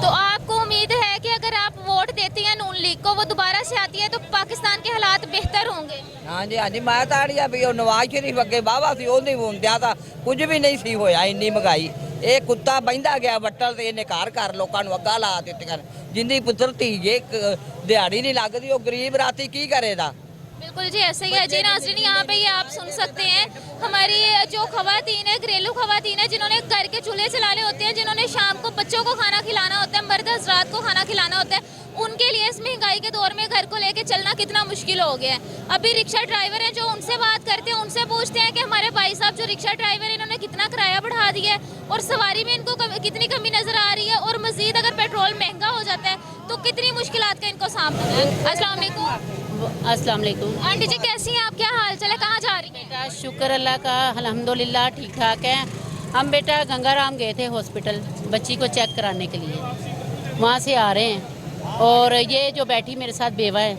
तो आपको उम्मीद है कि अगर आप वोट देती हैं नून लीग को, वो दोबारा से आती है तो पाकिस्तान के हालात बेहतर होंगे? ਹਾਂਜੀ ਹਾਂਜੀ ਮੈਂ ਤਾਂ ਅੜੀਆ ਵੀ ਉਹ ਨਵਾਜ਼ ਸ਼ਰੀਫ ਅੱਗੇ ਵਾਹਵਾ ਸੀ, ਉਹਦੀ ਹੁੰਦਿਆਂ ਤਾਂ ਕੁਝ ਵੀ ਨਹੀਂ ਸੀ ਹੋਇਆ। ਇੰਨੀ ਮਹਿੰਗਾਈ, ਇਹ ਕੁੱਤਾ ਬਹਿੰਦਾ ਗਿਆ ਵੱਟਲ ਤੇ ਇਹਨੇ ਘਰ ਲੋਕਾਂ ਨੂੰ ਅੱਗਾ ਲਾ ਦਿੱਤੀਆਂ। ਜਿੰਦੀ ਪੁੱਤਰ ਧੀ ਜੇ ਦਿਹਾੜੀ ਨਹੀਂ ਲੱਗਦੀ, ਉਹ ਗਰੀਬ ਰਾਤੀ ਕੀ ਕਰੇਗਾ? बिल्कुल जी, ऐसे ही है जी। नाज़रीन, यहाँ पे ये आप सुन सकते हैं, हमारी जो खवातीन है, घरेलू खवातीन है, जिन्होंने घर के चूल्हे चलाने होते हैं, जिन्होंने शाम को बच्चों को खाना खिलाना होता है, मर्द हजरात को खाना खिलाना होता है, उनके लिए इस महंगाई के दौर में घर को लेके चलना कितना मुश्किल हो गया है। अभी रिक्शा ड्राइवर हैं, जो उनसे बात करते हैं, उनसे पूछते हैं कि हमारे भाई साहब जो रिक्शा ड्राइवर हैं, इन्होंने कितना किराया बढ़ा दिया है और सवारी में इनको कितनी कमी नज़र आ रही है, और मज़ीद अगर पेट्रोल महंगा हो जाता है तो कितनी मुश्किलात का इनको सामना है। अस्सलाम वालेकुम। अस्सलाम वालेकुम। आंटी जी, कैसी हैं आप? क्या हाल चाल है? कहाँ जा रही हैं? बेटा शुक्र अल्लाह का, अल्हम्दुलिल्लाह ठीक ठाक है। हम बेटा गंगाराम गए थे हॉस्पिटल बच्ची को चेक कराने के लिए, वहाँ से आ रहे हैं, और ये जो बैठी मेरे साथ बेवा है,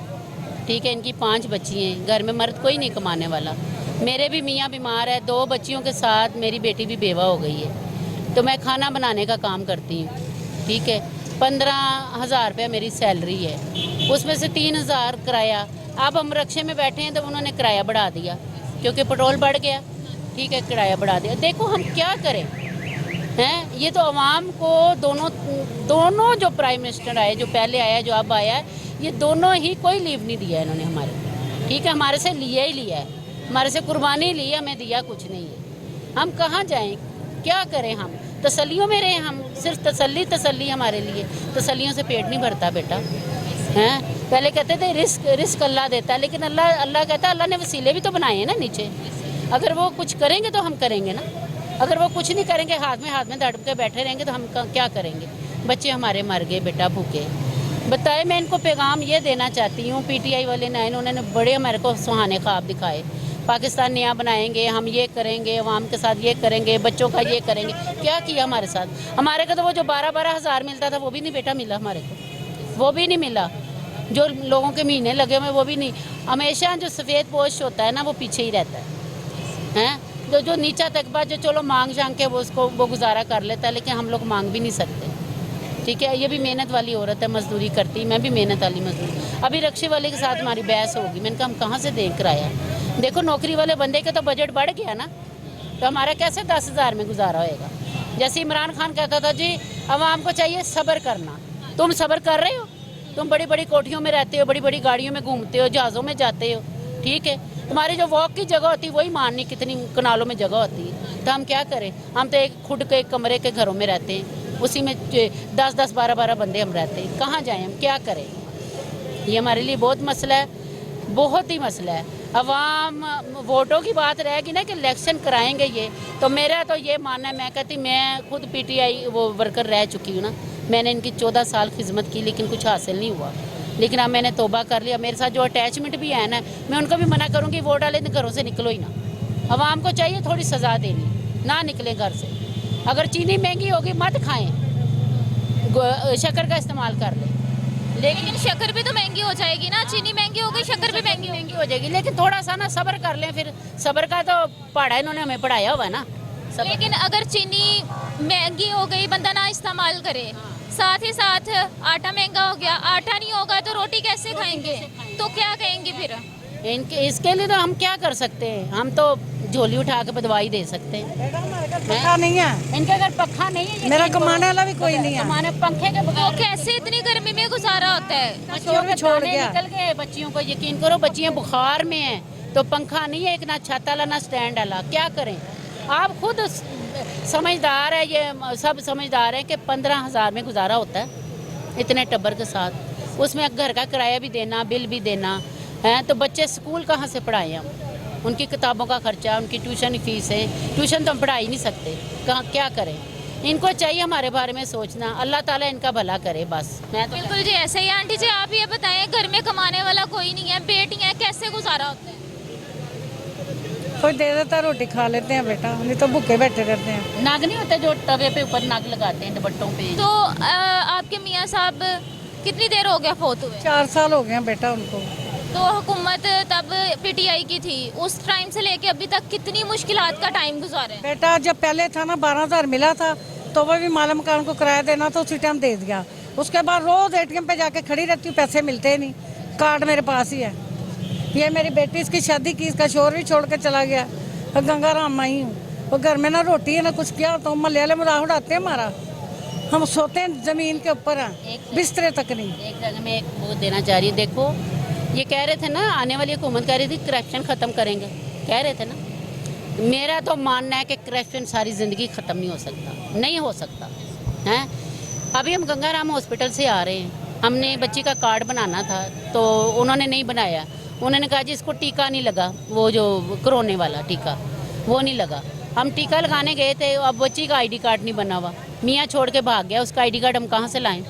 ठीक है, इनकी 5 बच्ची हैं, घर में मर्द कोई नहीं कमाने वाला। मेरे भी मियाँ बीमार है, 2 बच्चियों के साथ मेरी बेटी भी बेवा हो गई है, तो मैं खाना बनाने का काम करती हूँ, ठीक है। 15,000 रुपये मेरी सैलरी है, उसमें से 3,000 किराया। अब हम रक्शे में बैठे हैं तो उन्होंने किराया बढ़ा दिया, क्योंकि पेट्रोल बढ़ गया, ठीक है, किराया बढ़ा दिया। देखो हम क्या करें हैं? ये तो आवाम को दोनों जो प्राइम मिनिस्टर आए, जो पहले आया, जो अब आया है, ये दोनों ही कोई लीव नहीं दिया इन्होंने हमारे, ठीक है। हमारे से लिया ही लिया है, हमारे से कुर्बानी ली, हमें दिया कुछ नहीं है। हम कहाँ जाएं, क्या करें? हम तसल्लियों में रहे, हम सिर्फ तसल्ली हमारे लिए, तसल्लियों से पेट नहीं भरता बेटा, हैं। पहले कहते थे रिस्क अल्लाह देता है, लेकिन अल्लाह कहता है, अल्लाह ने वसीले भी तो बनाए हैं ना नीचे। अगर वो कुछ करेंगे तो हम करेंगे ना, अगर वो कुछ नहीं करेंगे, हाथ में दड़प के बैठे रहेंगे, तो हम क्या करेंगे? बच्चे हमारे मर गए बेटा भूखे। बताए, मैं इनको पैगाम ये देना चाहती हूँ, पीटीआई वाले ना, उन्होंने बड़े हमारे को सुहाने ख्वाब दिखाए, पाकिस्तान नया बनाएंगे, हम ये करेंगे, अवाम के साथ ये करेंगे, बच्चों का ये करेंगे। क्या किया हमारे साथ? हमारे को तो वो जो 12-12 हज़ार मिलता था वो भी नहीं बेटा मिला हमारे को, वो भी नहीं मिला। जो लोगों के महीने लगे हुए वो भी नहीं। हमेशा जो सफ़ेद पोश होता है ना, वो पीछे ही रहता है, तो जो नीचा तकबा जो चलो मांग के वो उसको वो गुजारा कर लेता है, लेकिन हम लोग मांग भी नहीं सकते, ठीक है, ये भी मेहनत वाली औरत है, मजदूरी करती, मैं भी मेहनत वाली मजदूरी। अभी रिक्शे वाले के साथ हमारी बहस होगी, मैंने कहा हम कहाँ से दें किराया। देखो नौकरी वाले बंदे का तो बजट बढ़ गया ना, तो हमारा कैसे 10,000 में गुजारा होएगा। जैसे इमरान खान कहता था जी आवाम को चाहिए सब्र करना, तुम सब्र कर रहे हो? तुम बड़ी बड़ी कोठियों में रहते हो, बड़ी बड़ी गाड़ियों में घूमते हो, जहाज़ों में जाते हो, ठीक है, तुम्हारी जो वॉक की जगह होती है वही माननी कितनी कनालों में जगह होती है। तो हम क्या करें, हम तो एक खुद के एक कमरे के घरों में रहते हैं, उसी में 10-10 12-12 बंदे हम रहते हैं, कहाँ जाएं हम, क्या करें। ये हमारे लिए बहुत मसला है, बहुत ही मसला है। अवाम वोटों की बात रहेगी ना कि इलेक्शन कराएंगे ये, तो मेरा तो ये मानना है, मैं कहती मैं खुद PTI वो वर्कर रह चुकी हूँ ना, मैंने इनकी 14 साल खिदमत की लेकिन कुछ हासिल नहीं हुआ। लेकिन अब मैंने तौबा कर लिया, मेरे साथ जो अटैचमेंट भी है ना, मैं उनको भी मना करूँगी वोट डाले तो घरों से निकलो ही ना। अवाम को चाहिए थोड़ी सज़ा देनी, ना निकले घर से। अगर चीनी महंगी होगी मत खाएं, शक्कर का इस्तेमाल कर लें। लेकिन शक्कर भी तो महंगी हो जाएगी ना, चीनी महंगी हो गई, शक्कर भी महंगी हो जाएगी। लेकिन थोड़ा सा ना सब्र कर लें, फिर सब्र का तो पढ़ा इन्होंने हमें पढ़ाया हुआ है ना। लेकिन अगर चीनी महंगी हो गई, बंदा ना इस्तेमाल करे, साथ ही साथ आटा महंगा हो गया, आटा नहीं होगा तो रोटी कैसे खाएंगे, तो क्या कहेंगे फिर? इसके लिए तो हम क्या कर सकते हैं, हम तो झोली उठा के दवाई दे सकते हैं। पक्का नहीं है इनके अगर पक्का नहीं है, मेरा कमाने वाला भी कोई नहीं है, कमाने पंखे के तो कैसे इतनी गर्मी में गुजारा होता है? बच्चियों के दाने निकल गए, बच्चियों को यकीन करो बच्चियां बुखार में हैं, तो पंखा नहीं है, एक ना छत वाला ना स्टैंड वाला, क्या करें। आप खुद समझदार है, ये सब समझदार है कि 15,000 में गुजारा होता है इतने टब्बर के साथ, उसमें घर का किराया भी देना, बिल भी देना है, तो बच्चे स्कूल कहाँ से पढ़ाएं हम, उनकी किताबों का खर्चा, उनकी ट्यूशन फीस है, ट्यूशन तो हम पढ़ा ही नहीं सकते, कहाँ क्या करें। इनको चाहिए हमारे बारे में सोचना, अल्लाह ताला इनका भला करे बस। मैं तो बिल्कुल जी ऐसे ही। आंटी जी आप ये बताएं, घर में कमाने वाला कोई नहीं है, बेटियां, कैसे गुजारा होता है? कोई दे देता रोटी खा लेते हैं बेटा, नहीं तो भूखे बैठे रहते हैं। नाग नहीं होते जो तवे पे ऊपर नाग लगाते हैं दुपट्टों पे। तो आपके मियाँ साहब कितनी देर हो गया फोत हुए? 4 साल हो गए हैं बेटा उनको। तो हुकूमत तब PTI की थी, उस टाइम से लेके अभी तक कितनी मुश्किलात का टाइम गुजारे? बेटा जब पहले था ना 12,000 मिला था, तो वो भी माला मकान को किराया देना तो उसी टाइम दे दिया। उसके बाद रोज ATM पे जाके खड़ी रहती हूँ, पैसे मिलते नहीं, कार्ड मेरे पास ही है। ये मेरी बेटी, इसकी शादी की, इसका शोर भी छोड़ के चला गया, और गंगाराम माई हूँ, वो घर में ना रोटी है ना कुछ, क्या तो मोहल्ले वाले मजाक उड़ाते हैं हमारा, हम सोते हैं जमीन के ऊपर हैं, बिस्तरे तक नहीं। एक जगह में एक वो देना चाह रही है, देखो ये कह रहे थे ना आने वाली हुकूमत कह रही थी करप्शन ख़त्म करेंगे, कह रहे थे ना। मेरा तो मानना है कि करप्शन सारी ज़िंदगी ख़त्म नहीं हो सकता, नहीं हो सकता है। अभी हम गंगाराम हॉस्पिटल से आ रहे हैं, हमने बच्ची का कार्ड बनाना था तो उन्होंने नहीं बनाया, उन्होंने कहा जी इसको टीका नहीं लगा, वो जो कोरोना वाला टीका वो नहीं लगा। हम टीका लगाने गए थे, अब बच्ची का ID कार्ड नहीं बना हुआ, मियाँ छोड़ के भाग गया, उसका ID कार्ड हम कहाँ से लाएं,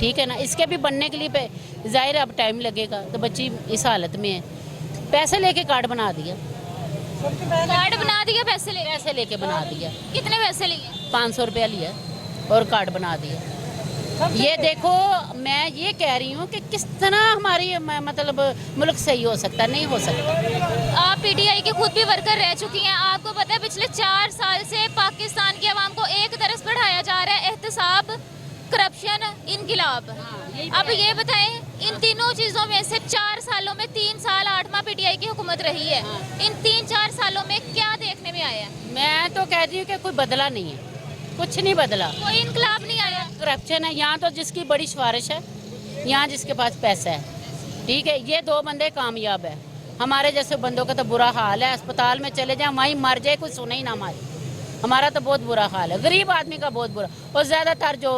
ठीक है ना। इसके भी बनने के लिए ज़ाहिर अब टाइम लगेगा, तो बच्ची इस हालत में है, पैसे लेके कार्ड बना दिया, कार्ड बना दिया, पैसे लेके बना दिया। कितने पैसे लिए? 500 रुपया लिया और कार्ड बना दिया। ये देखो मैं ये कह रही हूँ कि किस तरह हमारी मतलब मुल्क सही हो सकता, नहीं हो सकता। आप PTI के खुद भी वर्कर रह चुकी हैं, आपको पता है पिछले 4 साल से पाकिस्तान की आवाम को एक तरफ पढ़ाया जा रहा है, एहतसाब, करप्शन, इनकलाब। अब ये बताएं, इन तीनों चीज़ों में से 4 सालों में 3 साल 8वां PTI की हुकूमत रही है, इन 3-4 सालों में क्या देखने में आया? मैं तो कहती हूँ कि कोई बदला नहीं है, कुछ नहीं बदला, कोई इनकलाब नहीं आया, करप्शन है। यहाँ तो जिसकी बड़ी सिफारिश है, यहाँ जिसके पास पैसा है, ठीक है, ये 2 बंदे कामयाब है। हमारे जैसे बंदों का तो बुरा हाल है, अस्पताल में चले जाए वहीं मर जाए, कुछ सुने ही ना हमारी, हमारा तो बहुत बुरा हाल है, गरीब आदमी का बहुत बुरा, और ज़्यादातर जो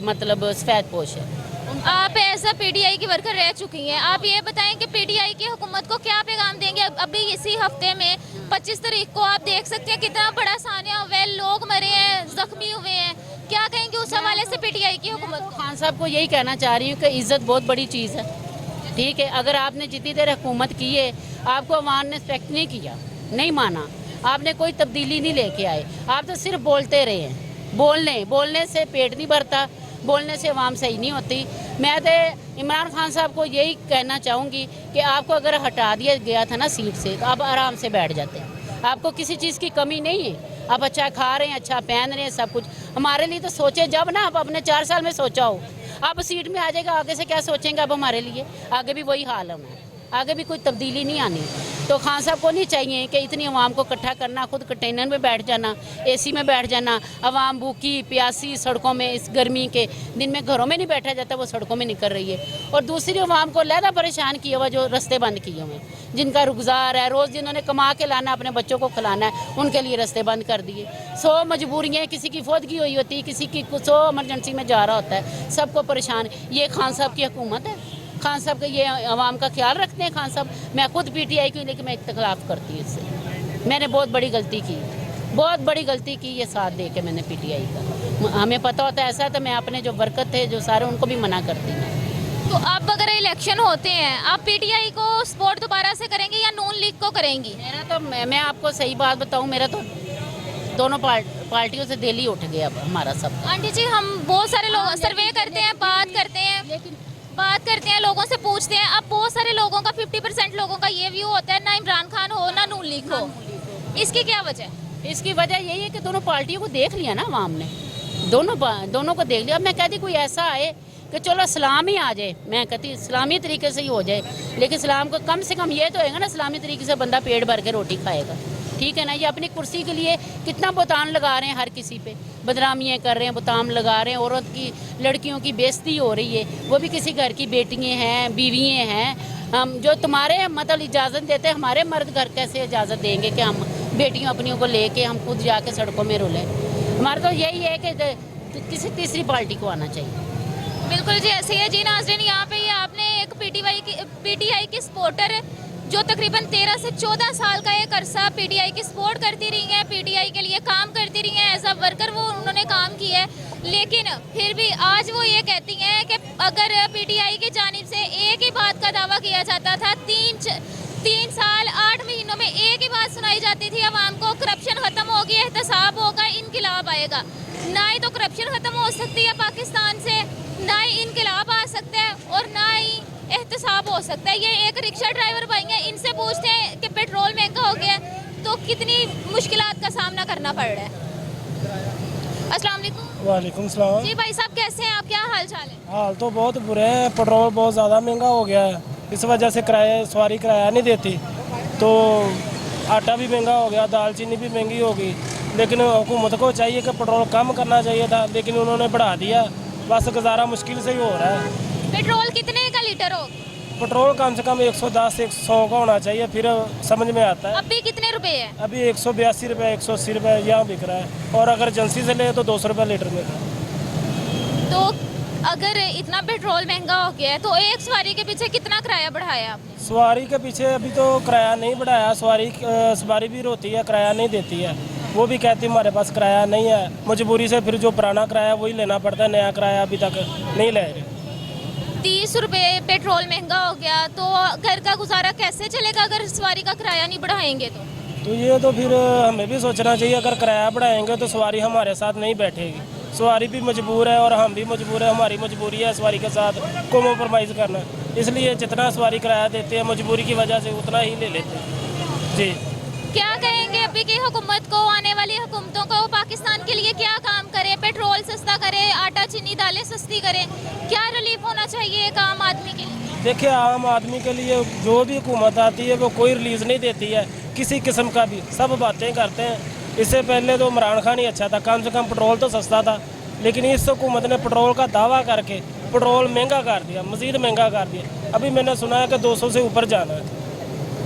मतलब सफ़ेद पोश है। आप ऐसा PTI की वर्कर रह चुकी हैं, आप ये बताएं कि PTI की हुकूमत को क्या पैगाम देंगे? अभी इसी हफ्ते में 25 तारीख को आप देख सकते हैं कितना बड़ा सानिया हुआ है, लोग मरे हैं, जख्मी हुए हैं, क्या कहेंगे उस हवाले से PTI की हुकूमत? खान साहब को यही कहना चाह रही हूँ कि इज़्ज़त बहुत बड़ी चीज़ है, ठीक है। अगर आपने जितनी देर हुकूमत की है, आपको अवाम ने रिस्पेक्ट नहीं किया, नहीं माना, आपने कोई तब्दीली नहीं लेके आए, आप तो सिर्फ बोलते रहे हैं। बोलने से पेट नहीं भरता, बोलने से अवाम सही नहीं होती। मैं तो इमरान खान साहब को यही कहना चाहूँगी कि आपको अगर हटा दिया गया था ना सीट से, तो आप आराम से बैठ जाते हैं, आपको किसी चीज़ की कमी नहीं है, आप अच्छा खा रहे हैं, अच्छा पहन रहे हैं, सब कुछ हमारे लिए तो सोचे जब ना, आप अपने 4 साल में सोचा हो, अब सीट में आ जाएगा, आगे से क्या सोचेंगे अब हमारे लिए, आगे भी वही हाल है, आगे भी कोई तब्दीली नहीं आनी। तो खान साहब को नहीं चाहिए कि इतनी आवाम को इकट्ठा करना, खुद कंटेनर में बैठ जाना, एसी में बैठ जाना, आवाम भूखी प्यासी सड़कों में इस गर्मी के दिन में घरों में नहीं बैठा जाता, वो सड़कों में निकल रही है। और दूसरी आवाम को लहदा परेशान किया हुआ, जो रास्ते बंद किए हुए हैं, जिनका रुज़गार है, रोज़ जिन्होंने कमा के लाना, अपने बच्चों को खिलाना है, उनके लिए रास्ते बंद कर दिए। 100 मजबूरियाँ, किसी की फौतगी हुई होती है, किसी की 100 इमरजेंसी में जा रहा होता है, सबको परेशान। ये खान साहब की हुकूमत है, खान साहब का ये आवाम का ख्याल रखते हैं खान साहब। मैं खुद PTI की हूँ, लेकिन मैं इख्तिलाफ करती हूँ इससे। मैंने बहुत बड़ी गलती की, बहुत बड़ी गलती की, ये साथ दे के मैंने PTI का। हमें पता होता है ऐसा, तो मैं अपने जो वर्कर थे जो सारे, उनको भी मना करती मैं। तो अब अगर इलेक्शन होते हैं, आप PTI को सपोर्ट दोबारा से करेंगे या नून लीग को करेंगी? मेरा तो, मैं आपको सही बात बताऊँ, मेरा तो दोनों पार्टियों से दिल ही उठ गया अब हमारा सब। आंटी जी, हम बहुत सारे लोग सर्वे करते हैं, बात करते हैं, लोगों से पूछते हैं। अब बहुत सारे लोगों का 50% लोगों का ये व्यू होता है, ना इमरान खान हो ना नून लीग हो। इसकी क्या वजह है? इसकी वजह यही है कि दोनों पार्टियों को देख लिया ना आवाम ने, दोनों को देख लिया। अब मैं कहती कोई ऐसा आए कि चलो इस्लाम ही आ जाए, मैं कहती इस्लामी तरीके से ही हो जाए, लेकिन इस्लाम को कम से कम ये तो होगा ना, इस्लामी तरीके से बंदा पेट भर के रोटी खाएगा, ठीक है ना। ये अपनी कुर्सी के लिए कितना बुतान लगा रहे हैं, हर किसी पे बदनामियाँ कर रहे हैं, बुतान लगा रहे हैं, औरत की, लड़कियों की बेइज्जती हो रही है, वो भी किसी घर की बेटियाँ हैं, बीवियाँ हैं। हम जो तुम्हारे मतलब इजाज़त देते हैं, हमारे मर्द घर कैसे इजाज़त देंगे कि हम बेटियों अपनियों को लेके हम खुद जाके सड़कों में रोलें? हमारा तो यही है कि किसी तीसरी पार्टी को आना चाहिए। बिल्कुल जी, ऐसे ही है जी नाज़रीन। यहाँ पे ये आपने एक PTI की सपोर्टर जो तकरीबन 13 से 14 साल का एक अरसा PTI की सपोर्ट करती रही हैं, PTI के लिए काम करती रही हैं, एज अ वर्कर वो उन्होंने काम किया है, लेकिन फिर भी आज वो ये कहती हैं कि अगर PTI की जानिब से एक ही बात का दावा किया जाता था, 3 साल 8 महीनों में एक ही बात सुनाई जाती थी आवाम को, करप्शन ख़त्म होगी, एहतसाब होगा, इनकलाब आएगा। ना ही तो करप्शन ख़त्म हो सकती है पाकिस्तान से, ना ही इनकलाब आ सकता है, और ना ही एहतसाब हो सकता है। ये एक रिक्शा ड्राइवर भाई हैं, इनसे पूछते हैं कि पेट्रोल महंगा हो गया है तो कितनी मुश्किलात का सामना करना पड़ रहा है। अस्सलाम वालेकुम। वालेकुम सलाम। जी भाई साहब, कैसे हैं आप, क्या हाल चाल है? हाल तो बहुत बुरे हैं, पेट्रोल बहुत ज़्यादा महंगा हो गया है, इस वजह से सवारी किराया नहीं देती, तो आटा भी महंगा हो गया, दाल चीनी भी महंगी होगी। लेकिन हुकूमत को चाहिए कि पेट्रोल कम करना चाहिए था, लेकिन उन्होंने बढ़ा दिया, बस गुजारा मुश्किल से ही हो रहा है। पेट्रोल कितने का लीटर हो? पेट्रोल कम से कम 110 से 100 का होना चाहिए, फिर समझ में आता है। अभी कितने रुपए है? अभी 182 रुपये 180 रुपये यहाँ बिक रहा है, और अगर एजेंसी से ले तो 200 रुपये लीटर में। तो अगर इतना पेट्रोल महंगा हो गया है तो एक सवारी के पीछे कितना किराया बढ़ाया आपने? सवारी के पीछे अभी तो किराया नहीं बढ़ाया, सवारी भी रोती है, किराया नहीं देती है, वो भी कहती है हमारे पास किराया नहीं है, मजबूरी से फिर जो पुराना किराया वही लेना पड़ता है, नया किराया अभी तक नहीं ले रहे। 30 रुपए पेट्रोल महंगा हो गया तो घर का गुजारा कैसे चलेगा अगर सवारी का किराया नहीं बढ़ाएंगे तो ये तो फिर हमें भी सोचना चाहिए, अगर किराया बढ़ाएंगे तो सवारी हमारे साथ नहीं बैठेगी, सवारी भी मजबूर है और हम भी मजबूर है, हमारी मजबूरी है सवारी के साथ कॉम्प्रोमाइज़ करना, इसलिए जितना सवारी किराया देते हैं मजबूरी की वजह से उतना ही ले लेते हैं। जी, क्या कहेंगे अभी की हुकूमत को, आने वाली हुकूमतों को, पाकिस्तान के लिए क्या काम करे? पेट्रोल सस्ता करे, आटा चीनी दालें सस्ती करे, क्या रिलीफ होना चाहिए एक आम आदमी के लिए? देखिए, आम आदमी के लिए जो भी हुकूमत आती है वो कोई रिलीज़ नहीं देती है किसी किस्म का भी, सब बातें करते हैं। इससे पहले तो इमरान खान ही अच्छा था, कम से कम पेट्रोल तो सस्ता था, लेकिन इस हुकूमत ने पेट्रोल का दावा करके पेट्रोल महंगा कर दिया, मज़ीद महंगा कर दिया। अभी मैंने सुना है कि 200 से ऊपर जाना है,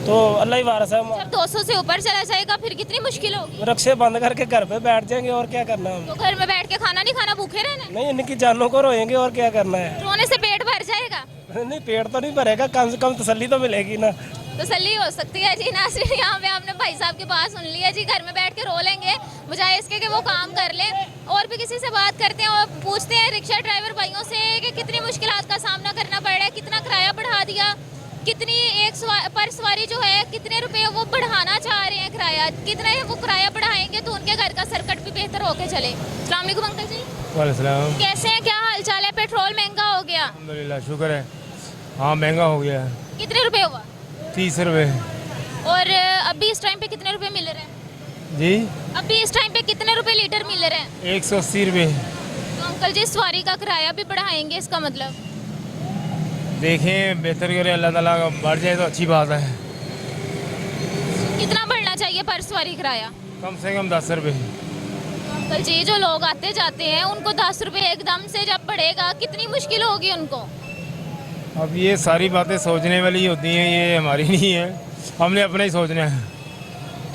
तो अल्लाह ही वारस है। जब 200 से ऊपर चला जाएगा फिर कितनी मुश्किल होगी? रक्शे बंद करके घर पे बैठ जाएंगे और क्या करना है। तो घर में बैठ के खाना नहीं खाना, भूखे रहना? नहीं, इनकी जानों को रोएंगे और क्या करना है। रोने से पेट भर जाएगा? नहीं, पेट तो नहीं भरेगा, कम से कम तसल्ली तो मिलेगी ना। तसल्ली हो सकती है जी नाज़रीन। यहाँ पे आपने भाई साहब की बात सुन ली है जी, घर में बैठ के रो लेंगे बजाय इसके कि वो काम कर लें। और भी किसी से बात करते हैं और पूछते हैं रिक्शा ड्राइवर भाइयों से कि कितनी मुश्किलात का सामना करना पड़ रहा है, कितना किराया बढ़ा दिया, कितनी पर सवारी जो है कितने रुपए वो बढ़ाना चाह रहे हैं किराया, कितने वो किराया बढ़ाएंगे तो उनके घर का सर्किट भी बेहतर होके चले। अस्सलाम वालेकुम अंकल जी। वालेकुम। कैसे हैं, क्या हाल चाल है? पेट्रोल महंगा हो गया? अल्हम्दुलिल्लाह, शुक्र है। हाँ, महंगा हो गया है। कितने रुपए हुआ? 30 रुपये। और अभी इस टाइम पे कितने रुपए मिल रहे हैं? जी अभी इस टाइम पे कितने रुपए लीटर मिल रहे हैं? 180 रुपये। तो अंकल जी सवारी का किराया भी बढ़ाएंगे इसका मतलब? देखें बेहतर करे अल्लाह ताला का, बढ़ जाए तो अच्छी बात है। कितना बढ़ना चाहिए पर सवारी किराया? कम से कम 10 रुपये। अंकल जी जो लोग आते जाते हैं उनको 10 रुपए एकदम से जब बढ़ेगा कितनी मुश्किल होगी उनको? अब ये सारी बातें सोचने वाली होती हैं, ये हमारी नहीं है, हमने अपना ही सोचना है।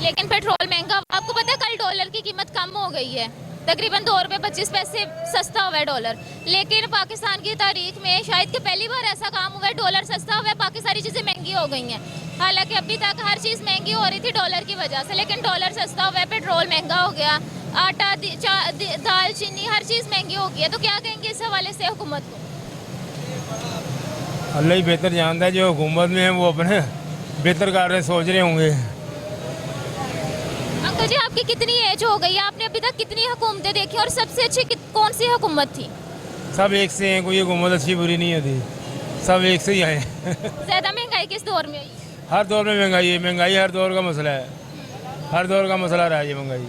लेकिन पेट्रोल महंगा, आपको पता है कल डॉलर की कीमत कम हो गई है, तकरीबन 2 रुपये 25 पैसे सस्ता हुआ है डॉलर। लेकिन पाकिस्तान की तारीख में शायद कि पहली बार ऐसा काम हुआ है डॉलर सस्ता हुआ है, बाकी सारी चीज़ें महंगी हो गई हैं। हालांकि अभी तक हर चीज़ महंगी हो रही थी डॉलर की वजह से, लेकिन डॉलर सस्ता हुआ है, पेट्रोल महंगा हो गया, आटा दाल चीनी हर चीज़ महंगी हो गई है। तो क्या कहेंगे इस हवाले से हुकूमत को? अल्लाह ही बेहतर जानता है, जो हुकूमत में है वो अपने बेहतर कार्य सोच रहे होंगे। अंकल जी आपकी कितनी एज हो गई है, आपने अभी तक कितनी हुकूमतें देखी और सबसे अच्छी कौन सी हुकूमत थी? सब एक से हैं, कोई हुकूमत अच्छी बुरी नहीं होती, सब एक से ही आए। ज़्यादा महंगाई किस दौर में आई? हर दौर में महंगाई है, महंगाई हर दौर का मसला है, हर दौर का मसला रहा है ये महंगाई।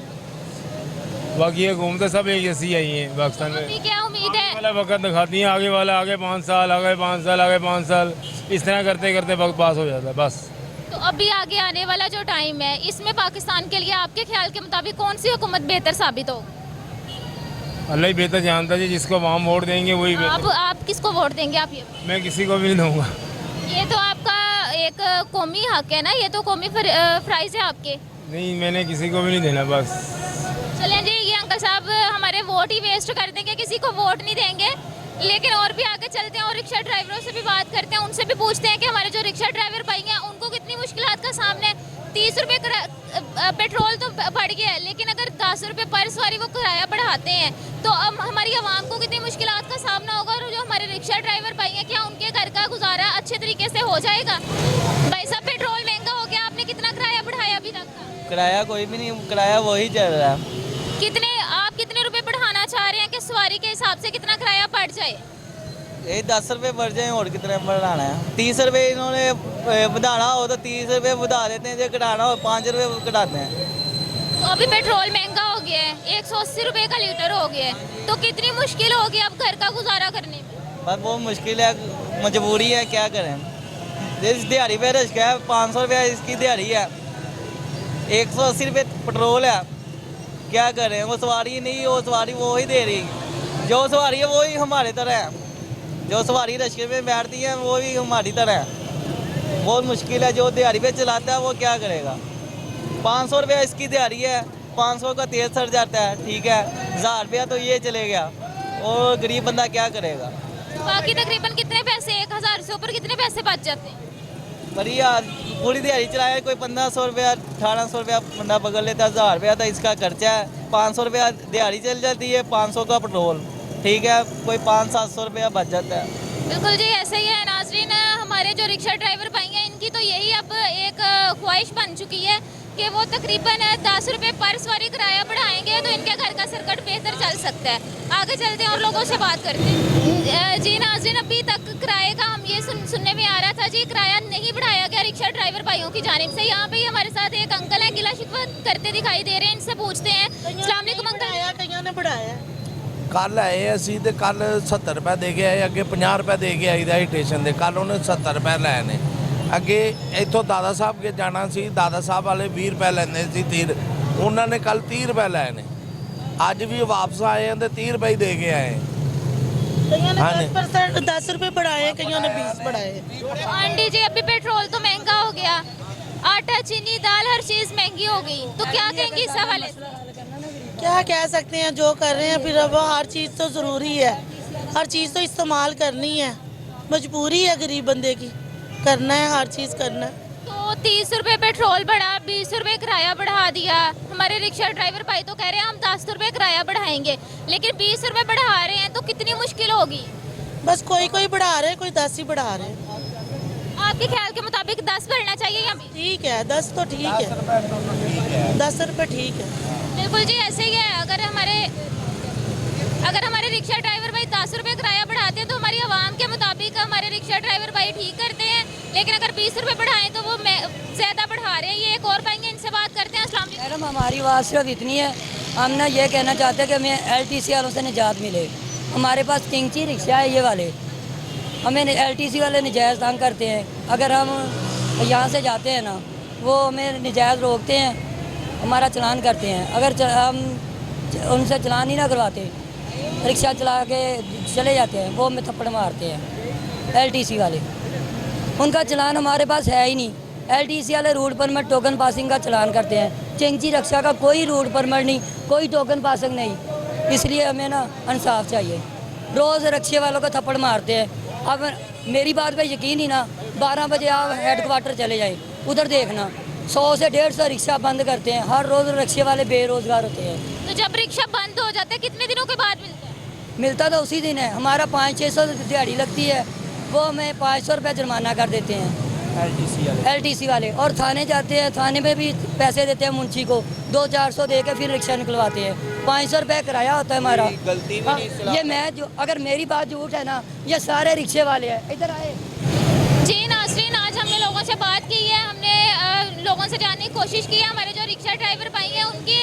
बाकी ये हुकूमतें सब एक जैसी आई हैं पाकिस्तान में। अभी क्या उम्मीद है? वाला वक्त दिखाती हैं, आगे वाला आगे 5 साल, आगे 5 साल, आगे 5 साल, इस तरह करते करते वक्त पास हो जाता है बस। तो अभी आगे आने वाला जो टाइम है इसमें पाकिस्तान के लिए आपके ख्याल के मुताबिक कौन सी हुकूमत बेहतर साबित होगी? अल्लाह ही बेहतर जानता है, जिसको हम वोट देंगे वही बेहतर। आप किसको वोट देंगे? आप ये मैं किसी को भी नहीं दूंगा। ये तो आपका एक कौमी हक है ना, ये तो कौमी फ्राइज है आपके। नहीं, मैंने किसी को भी नहीं देना बस। चलें जी, ये अंकल साहब हमारे वोट ही वेस्ट कर देंगे, किसी को वोट नहीं देंगे। लेकिन और भी आगे चलते हैं और रिक्शा ड्राइवरों से भी बात करते हैं, उनसे भी पूछते हैं कि हमारे जो रिक्शा ड्राइवर भाई हैं उनको कितनी मुश्किलात का सामना। 30 रुपये पेट्रोल तो बढ़ गया है, लेकिन अगर 10 रुपये पर सवारी वो किराया बढ़ाते हैं तो अब हमारी आवाम को कितनी मुश्किलात का सामना होगा। और जो हमारे रिक्शा ड्राइवर भाई हैं, क्या उनके घर का गुजारा अच्छे तरीके से हो जाएगा? भाई साहब पेट्रोल महंगा हो गया, आपने कितना किराया बढ़ाया अभी तक का? किराया कोई भी नहीं, किराया वही चल रहा है। आप कितने रुपए बढ़ाना चाह रहे हैं कि सवारी के हिसाब से कितना किराया बढ़ जाए? यही 10 रुपये बढ़ जाए और कितने बढ़ाना है। 30 रुपये इन्होंने बढ़ाना हो तो 30 रुपये बढ़ा देते हैं, जो घटाना हो 5 रुपये घटाते हैं। तो अभी पेट्रोल महंगा हो गया है, 180 रुपये का लीटर हो गया है, तो कितनी मुश्किल होगी अब घर का गुजारा करने में? बस वो मुश्किल है, मजबूरी है, क्या करें। इस दिहाड़ी पे रिक्शा है, 500 रुपये इसकी दिहाड़ी है, 180 रुपये पेट्रोल है, क्या करें। वो सवारी नहीं, वो सवारी वो ही दे रही, जो सवारी है वो ही हमारे तरह है, जो सवारी रिक्शे में बैठती है वो भी हमारी तरह है। बहुत मुश्किल है, जो दिहाड़ी पे चलाता है वो क्या करेगा। 500 रुपये इसकी दिहाड़ी है, 500 का तेल सड़ जाता है, ठीक है, 1000 रुपया तो ये चले गया, और गरीब बंदा क्या करेगा। बाकी तकरीबन कितने पैसे, 1000 से ऊपर कितने पैसे बच जाते हैं? बढ़िया पूरी दिहाड़ी चलाए, कोई 1500 रुपया 1800 रुपया बंदा पकड़ लेता है, 1000 रुपया तो इसका खर्चा है, 500 रुपया दिहाड़ी चल जाती है, 500 का पेट्रोल, ठीक है, कोई 500-700 रुपया बच जाता है। बिल्कुल जी ऐसे ही है नाज़रीन, हमारे जो रिक्शा ड्राइवर भाई हैं इनकी तो यही अब एक ख्वाहिश बन चुकी है कि वो तकरीबन 10 रुपये पर सवारी किराया बढ़ाएंगे तो इनके घर का सर्किट बेहतर चल सकता है। आगे चलते हैं और लोगों से बात करते हैं। जी नाज़रीन, अभी तक किराए का हम ये सुनने में आ रहा था जी, किराया नहीं बढ़ाया गया रिक्शा ड्राइवर भाइयों की जानिब से। यहाँ पे ही हमारे साथ एक अंकल हैं, गिला शिकवा करते दिखाई दे रहे हैं, इनसे पूछते हैं। अस्सलाम वालेकुम अंकल। कईयों ने बढ़ाया कल आए ਅਸੀਂ ਤੇ ਕੱਲ 70 ਰੁਪਏ ਦੇ ਕੇ ਆਏ, ਅੱਗੇ 50 ਰੁਪਏ ਦੇ ਕੇ ਆਈਦਾ ਸੀ ਸਟੇਸ਼ਨ ਦੇ, ਕੱਲ ਉਹਨੇ 70 ਰੁਪਏ ਲਏ ਨੇ। ਅੱਗੇ ਇੱਥੋਂ ਦਾਦਾ ਸਾਹਿਬ ਕੇ ਜਾਣਾ ਸੀ, ਦਾਦਾ ਸਾਹਿਬ ਵਾਲੇ 20 ਰੁਪਏ ਲੈਂਦੇ ਸੀ 30, ਉਹਨਾਂ ਨੇ ਕੱਲ 30 ਰੁਪਏ ਲਏ ਨੇ। ਅੱਜ ਵੀ ਵਾਪਸ ਆਏ ਆ ਤੇ 30 ਰੁਪਏ ਦੇ ਕੇ ਆਏ। कईयों ने 10% 10 रुपए बढ़ाए, कईयों ने 20 बढ़ाए। आंटी जी अभी पेट्रोल तो महंगा हो गया, आटा चीनी दाल हर चीज महंगी हो गई, तो क्या कहेंगी इस हवाले से? क्या कह सकते हैं, जो कर रहे हैं फिर अब हर चीज़ तो ज़रूरी है, हर चीज़ तो इस्तेमाल करनी है, मजबूरी है गरीब बंदे की, करना है हर चीज़ करना है। तो 30 रुपये पेट्रोल बढ़ा, 20 रुपये किराया बढ़ा दिया। हमारे रिक्शा ड्राइवर भाई तो कह रहे हैं हम 10 रुपये किराया बढ़ाएंगे, लेकिन 20 रुपये बढ़ा रहे हैं तो कितनी मुश्किल होगी। बस कोई बढ़ा रहे, कोई 10 ही बढ़ा रहे। आपके ख्याल के मुताबिक 10 बढ़ना चाहिए या 20? ठीक है, 10 तो ठीक है, 10 रुपये ठीक है। बिल्कुल जी ऐसे ही है, अगर हमारे रिक्शा ड्राइवर भाई 10 रुपये किराया बढ़ाते हैं तो हमारी आवाम के मुताबिक हमारे रिक्शा ड्राइवर भाई ठीक करते हैं, लेकिन अगर 20 रुपये बढ़ाएं तो वो ज़्यादा बढ़ा रहे हैं। ये एक और भाई हैं, इनसे बात करते हैं। अस्सलाम वालेकुम। मैडम हमारी आवाज़ सिर्फ इतनी है, हम ना ये कहना चाहते हैं कि हमें LTC वालों से निजात मिले। हमारे पास किंगची रिक्शा है ये वाले, हमें LTC वाले नजायज़ तंग करते हैं। अगर हम यहाँ से जाते हैं ना, वो हमें नजायज़ रोकते हैं, हमारा चलान करते हैं। अगर हम उनसे चलान ही ना करवाते, रिक्शा चला के चले जाते हैं, वो हमें थप्पड़ मारते हैं LTC वाले। उनका चलान हमारे पास है ही नहीं। LTC वाले रूट परमिट टोकन पासिंग का चलान करते हैं, चिंगची रिक्शा का कोई रूट परमिट नहीं, कोई टोकन पासिंग नहीं। इसलिए हमें ना इंसाफ चाहिए। रोज़ रिक्शे वालों को थप्पड़ मारते हैं। अब मेरी बात पे यकीन ही ना, 12 बजे आप हेडक्वार्टर चले जाएं, उधर देखना 100 से 150 रिक्शा बंद करते हैं। हर रोज़ रिक्शे वाले बेरोज़गार होते हैं। तो जब रिक्शा बंद हो जाता है कितने दिनों के बाद मिलता है? मिलता तो उसी दिन है। हमारा 500-600 दिहाड़ी लगती है, वो हमें 500 रुपये जुर्माना कर देते हैं LTC वाले। और थाने जाते हैं, थाने में भी पैसे देते हैं मुंशी को, 200-400 दे के फिर रिक्शा निकलवाते हैं। 500 रुपये किराया होता है हमारा। गलती भी नहीं। ये मैं जो, अगर मेरी बात झूठ है ना, ये सारे रिक्शे वाले हैं। इधर आए जी नाज़रीन, आज हमने लोगों से बात की है, हमने लोगों से जानने की कोशिश की है। हमारे जो रिक्शा ड्राइवर भाई हैं, उनकी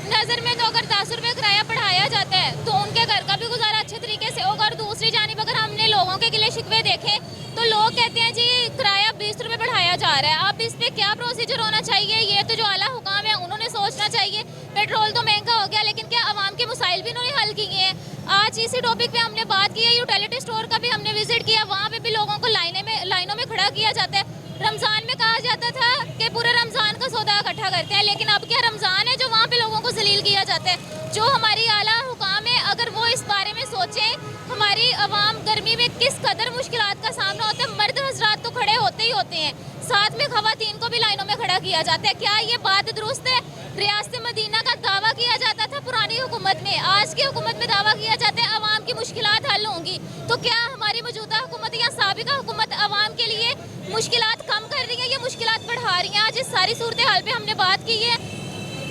नज़र में तो अगर 10 रुपये किराया बढ़ाया जाता है तो उनके घर का भी गुजारा अच्छे तरीके से होगा। और दूसरी जानिब अगर हमने लोगों के गिले शिकवे देखें तो लोग कहते हैं जी किराया 20 रुपये बढ़ाया जा रहा है। अब इस पर क्या प्रोसीजर होना चाहिए, ये तो जो आला हुकाम है उन्होंने सोचना चाहिए। पेट्रोल तो महंगा हो गया, लेकिन क्या आवाम के मसाइल भी उन्होंने हल किए हैं? आज इसी टॉपिक पे हमने बात की है। यूटिलिटी स्टोर का भी हमने विजिट किया, वहाँ पे भी लोगों को लाइनों में खड़ा किया जाता है। रमज़ान में कहा जाता था कि पूरे रमज़ान का सौदा इकट्ठा करते हैं, लेकिन अब क्या रमज़ान है जो वहाँ पे लोगों को जलील किया जाता है? जो हमारी आला हुकाम है, अगर वो इस बारे में सोचें, हमारी आवाम गर्मी में किस कदर मुश्किलात का सामना होता है। मर्द हजरात तो खड़े होते ही होते हैं, साथ में खवातीन को भी लाइनों में खड़ा किया जाता है। क्या ये बात दुरुस्त है? रियासत मदीना का दावा किया जाता था पुरानी हुकूमत में, आज की हुकूमत में दावा किया जाता है आवाम की मुश्किलात हल होंगी। तो क्या हमारी मौजूदा हुकूमत या साबिका हुकूमत आवाम के लिए मुश्किलात कम कर रही है या मुश्किलात बढ़ा रही हैं? आज इस सारी सूरत हाल पे हमने बात की है।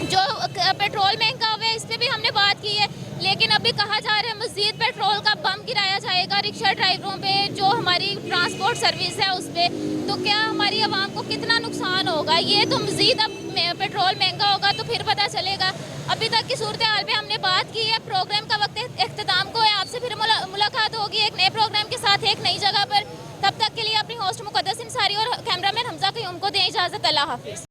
जो पेट्रोल महंगा हुआ है, इस पर भी हमने बात की है, लेकिन अभी कहा जा रहा है मज़ीद पेट्रोल का बम गिराया जाएगा रिक्शा ड्राइवरों पे, जो हमारी ट्रांसपोर्ट सर्विस है उस पर। तो क्या हमारी आवाम को कितना नुकसान होगा? ये तो मज़ीद अब पेट्रोल महंगा होगा तो फिर पता चलेगा। अभी तक की सूरत हाल पे हमने बात की है। प्रोग्राम का वक्त इख्तिताम को है। आपसे फिर मुलाकात होगी एक नए प्रोग्राम के साथ एक नई जगह पर। तब तक के लिए अपनी होस्ट मुकद्दस इंसारी और कैमरामैन हमजा क़य्यूम को दें इजाज़त। अल्लाह हाफिज़।